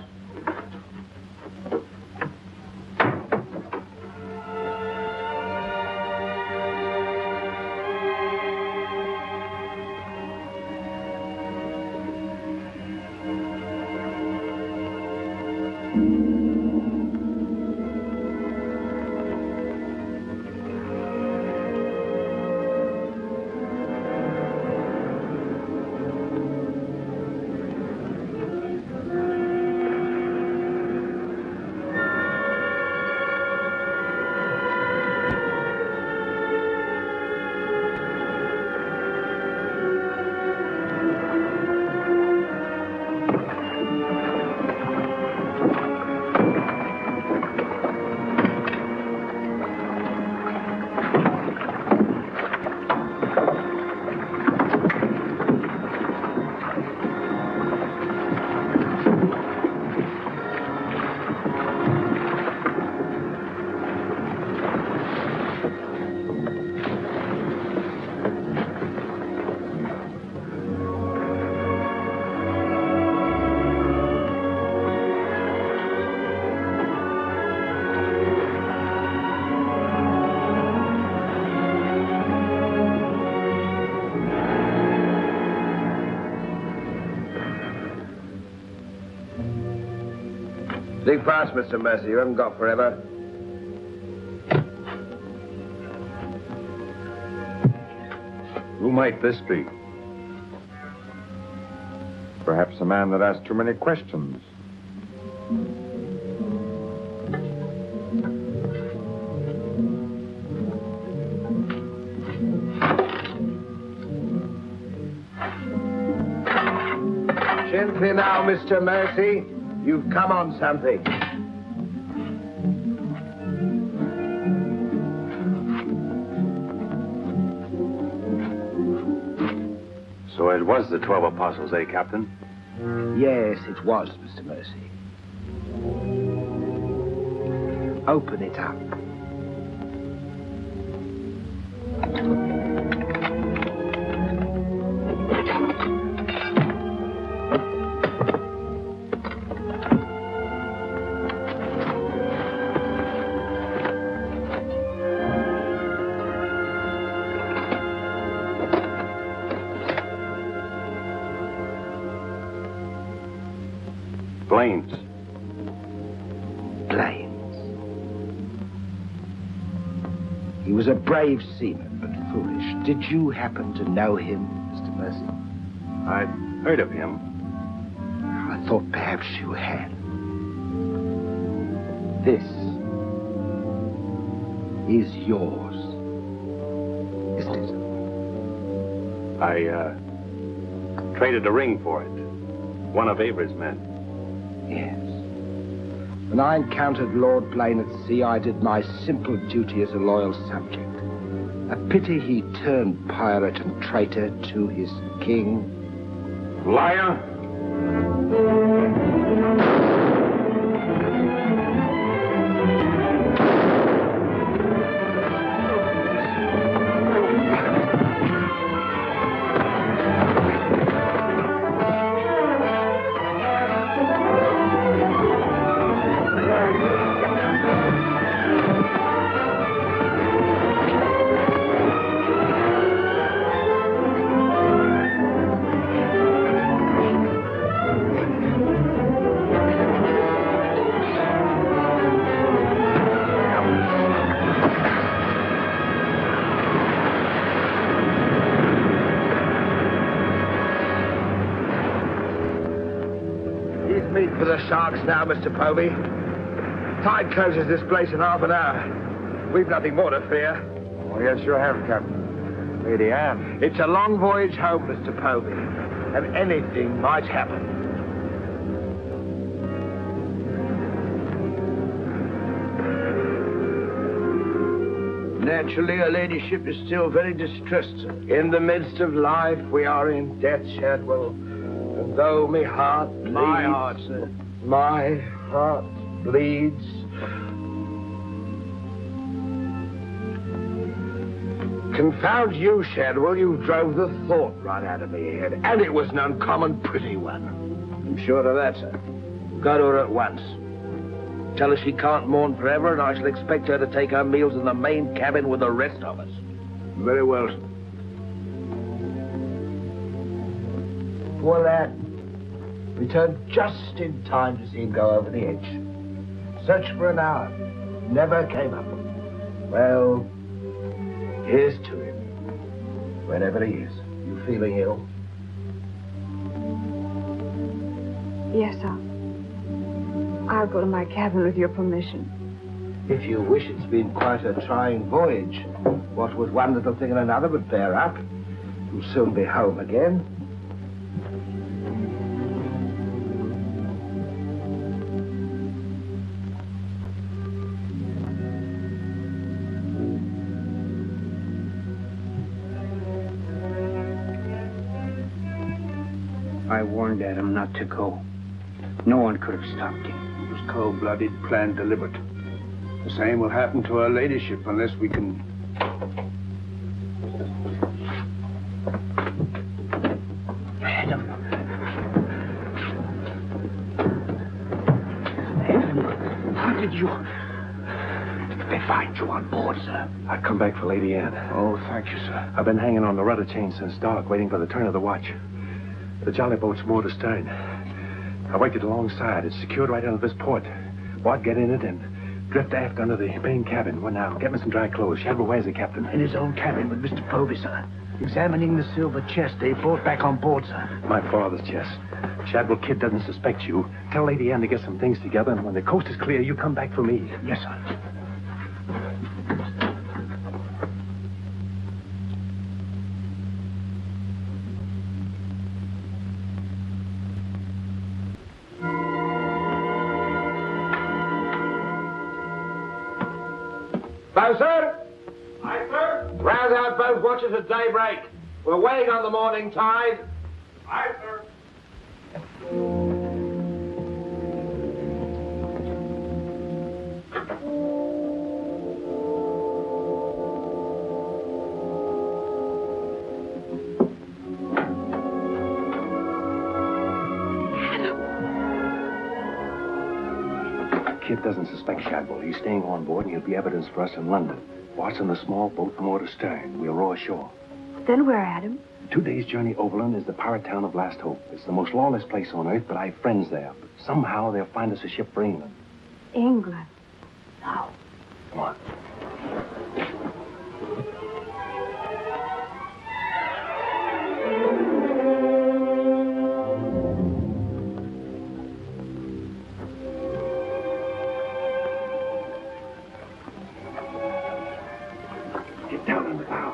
Dig fast, Mr. Mercy. You haven't got forever. Who might this be? Perhaps a man that asks too many questions. Gently now, Mr. Mercy. You've come on something. So it was the 12 apostles, eh, Captain? Yes, it was, Mr. Mercy. Open it up. Planes. Planes. He was a brave seaman, but foolish. Did you happen to know him, Mr. Mercy? I'd heard of him. I thought perhaps you had. This is yours, isn't it? I traded a ring for it. One of Avery's men. Yes. When I encountered Lord Blaine at sea, I did my simple duty as a loyal subject. A pity he turned pirate and traitor to his king. Liar! For the sharks now, Mr. Povey. Tide closes this place in half an hour. We've nothing more to fear. Oh, yes, you have, Captain. Lady Anne. It's a long voyage home, Mr. Povey, and anything might happen. Naturally, her ladyship is still very distressed, sir. In the midst of life, we are in death, Shadwell. And though my heart bleeds... My heart, sir. My heart bleeds... Confound you, Shadwell, you drove the thought right out of me head. And it was an uncommon pretty one. I'm sure of that, sir. Go to her at once. Tell her she can't mourn forever, and I shall expect her to take her meals in the main cabin with the rest of us. Very well, sir. Poor lad. Returned just in time to see him go over the edge. Searched for an hour. Never came up. Well, here's to him. Wherever he is. You feeling ill? Yes, I'll go to my cabin with your permission. If you wish, it's been quite a trying voyage. What with one little thing and another would bear up. You'll soon be home again. I warned Adam not to go. No one could have stopped him. It was cold-blooded, planned, deliberate. The same will happen to her ladyship unless we can... Adam, how did you... They find you on board, sir? I've come back for Lady Anne. Oh, thank you, sir. I've been hanging on the rudder chain since dark, waiting for the turn of the watch. The jolly boat's moored astern. I waited alongside. It's secured right under this port. Wad, get in it and drift aft under the main cabin. Well, now, get me some dry clothes. Shadwell, where's the captain? In his own cabin with Mr. Povey, sir. Examining the silver chest they brought back on board, sir. My father's chest. Shadwell Kid doesn't suspect you. Tell Lady Anne to get some things together, and when the coast is clear, you come back for me. Yes, sir. Bosun! Aye, sir? Rouse out both watches at daybreak. We're waiting on the morning tide. Aye, sir. Kid doesn't suspect Shadwell. He's staying on board, and he'll be evidence for us in London. Watching the small boat moored astern. We'll row ashore. Then where, Adam? 2 days' journey overland is the pirate town of Last Hope. It's the most lawless place on earth, but I have friends there. But somehow they'll find us a ship for England. England. Now, come on. Get down in the bow.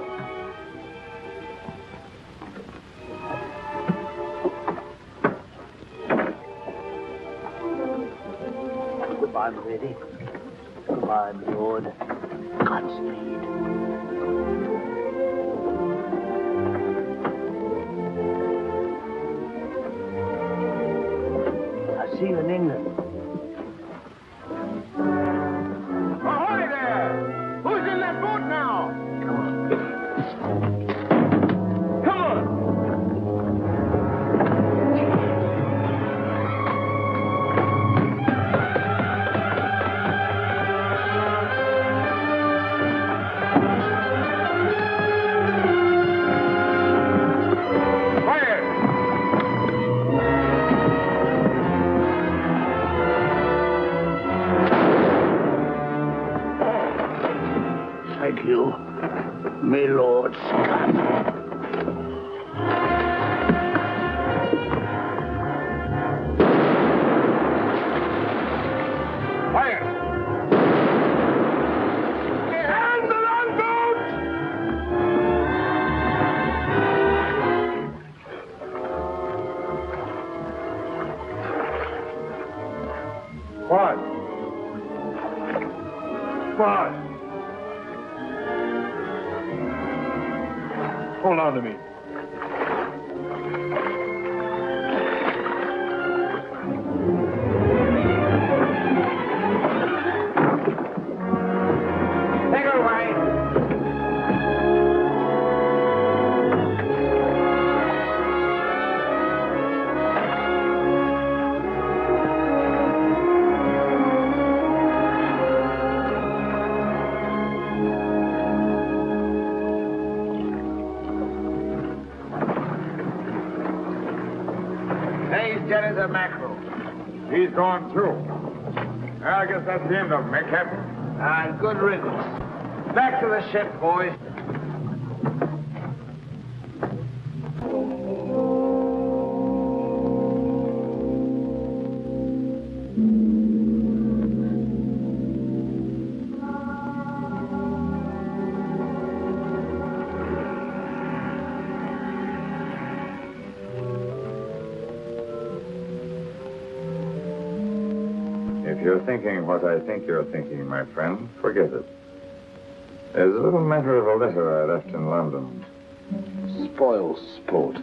Goodbye, my lady. Goodbye, my lord. Godspeed. I'll see you in England. Ahoy there! Who's in that boat now? Come on! Thank you, my Lord Scott. Fire! And the longboat! What? What? Hold on to me. janitor mackerel. He's gone too. I guess that's the end of him, eh, Captain? And good riddance. Back to the ship, boys. If you're thinking what I think you're thinking, my friend, forget it. There's a little matter of a letter I left in London. Spoil sport.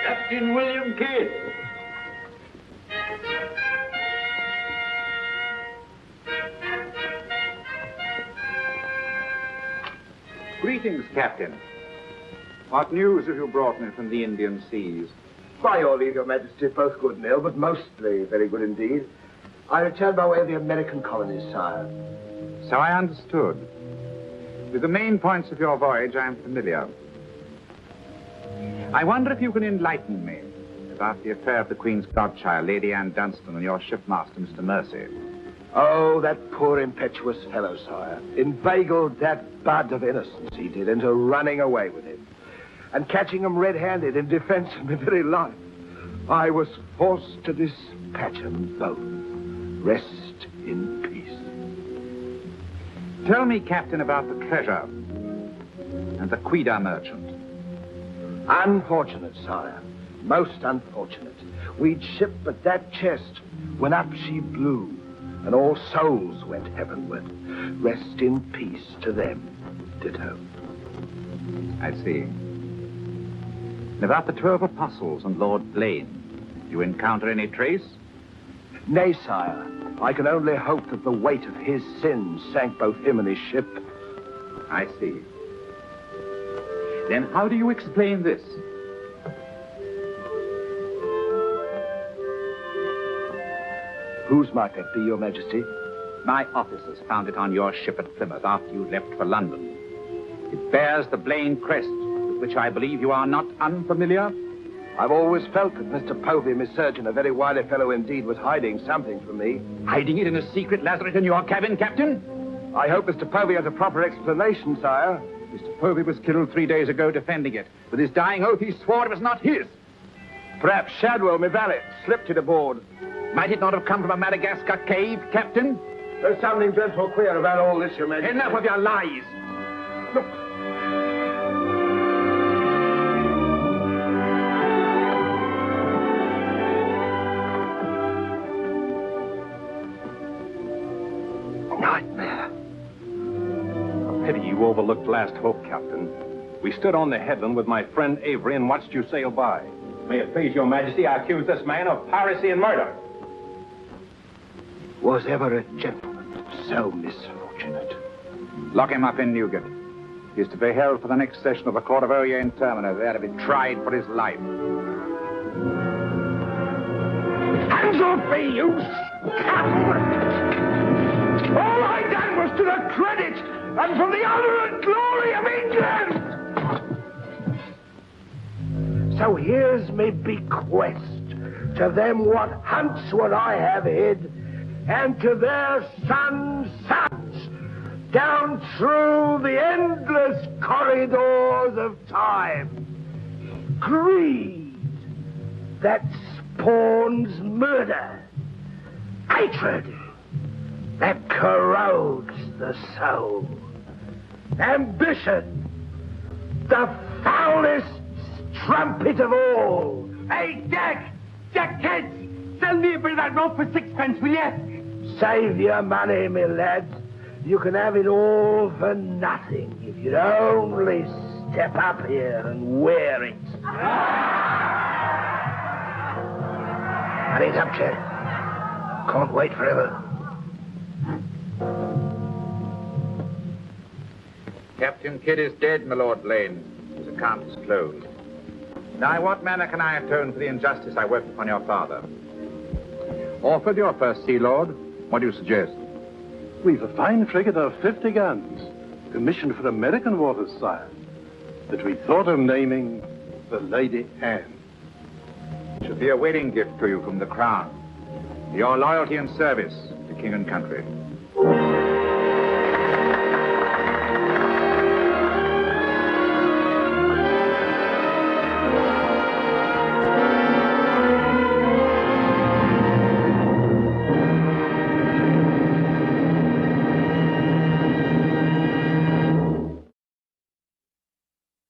Captain William Kidd. Greetings, Captain. What news have you brought me from the Indian seas? By your leave, Your Majesty, both good and ill, but mostly very good indeed. I returned by way of the American colonies, sire. So I understood. With the main points of your voyage, I am familiar. I wonder if you can enlighten me about the affair of the Queen's godchild, Lady Anne Dunstan, and your shipmaster, Mr. Mercy. Oh, that poor impetuous fellow, sire. Inveigled that bud of innocence he did into running away with him. And catching him red-handed in defense of my very life. I was forced to dispatch them both. Rest in peace. Tell me, Captain, about the treasure and the Quida merchant. Unfortunate, sire. Most unfortunate. We'd ship but that chest when up she blew, and all souls went heavenward. Rest in peace to them. Ditto. I see. And about the 12 apostles and Lord Blaine, do you encounter any trace? Nay, sire. I can only hope that the weight of his sins sank both him and his ship. I see. Then how do you explain this? Whose might that be, Your Majesty? My officers found it on your ship at Plymouth after you left for London. It bears the Blaine crest, with which I believe you are not unfamiliar. I've always felt that Mr. Povey, Miss Surgeon, a very wily fellow indeed, was hiding something from me. Hiding it in a secret lazaret in your cabin, Captain? I hope Mr. Povey has a proper explanation, sire. Mr. Povey was killed 3 days ago defending it. With his dying oath, he swore it was not his. Perhaps Shadwell, my valet, slipped it aboard. Might it not have come from a Madagascar cave, Captain? There's something dreadful queer about all this, Your Majesty. Enough of your lies. Look. Nightmare. A pity you overlooked last hope, Captain. We stood on the headland with my friend Avery and watched you sail by. May it please your majesty, I accuse this man of piracy and murder. Was ever a gentleman so misfortunate? Lock him up in Newgate. He is to be held for the next session of the Court of Oyer in Termina, there to be tried for his life. Hands off me, you scum! All I done was to the credit and for the honor and glory of England! So here's me bequest to them what hunts what I have hid, and to their sons' sons, down through the endless corridors of time. Greed that spawns murder, Hatred that corrodes the soul. Ambition, the foulest strumpet of all. Hey, Jack! Jack, kids! Sell me a bit of that rope for 6 pence, will you? Save your money, my lads. You can have it all for nothing if you'd only step up here and wear it. Hurry it up, Jack. Can't wait forever. Captain Kidd is dead, my Lord Blaine. His account is closed. Now, in what manner can I atone for the injustice I worked upon your father? Orford, your first Sea Lord, what do you suggest? We've a fine frigate of 50 guns, commissioned for American waters, sire, that we thought of naming the Lady Anne. It should be a wedding gift to you from the Crown. Your loyalty and service to king and country.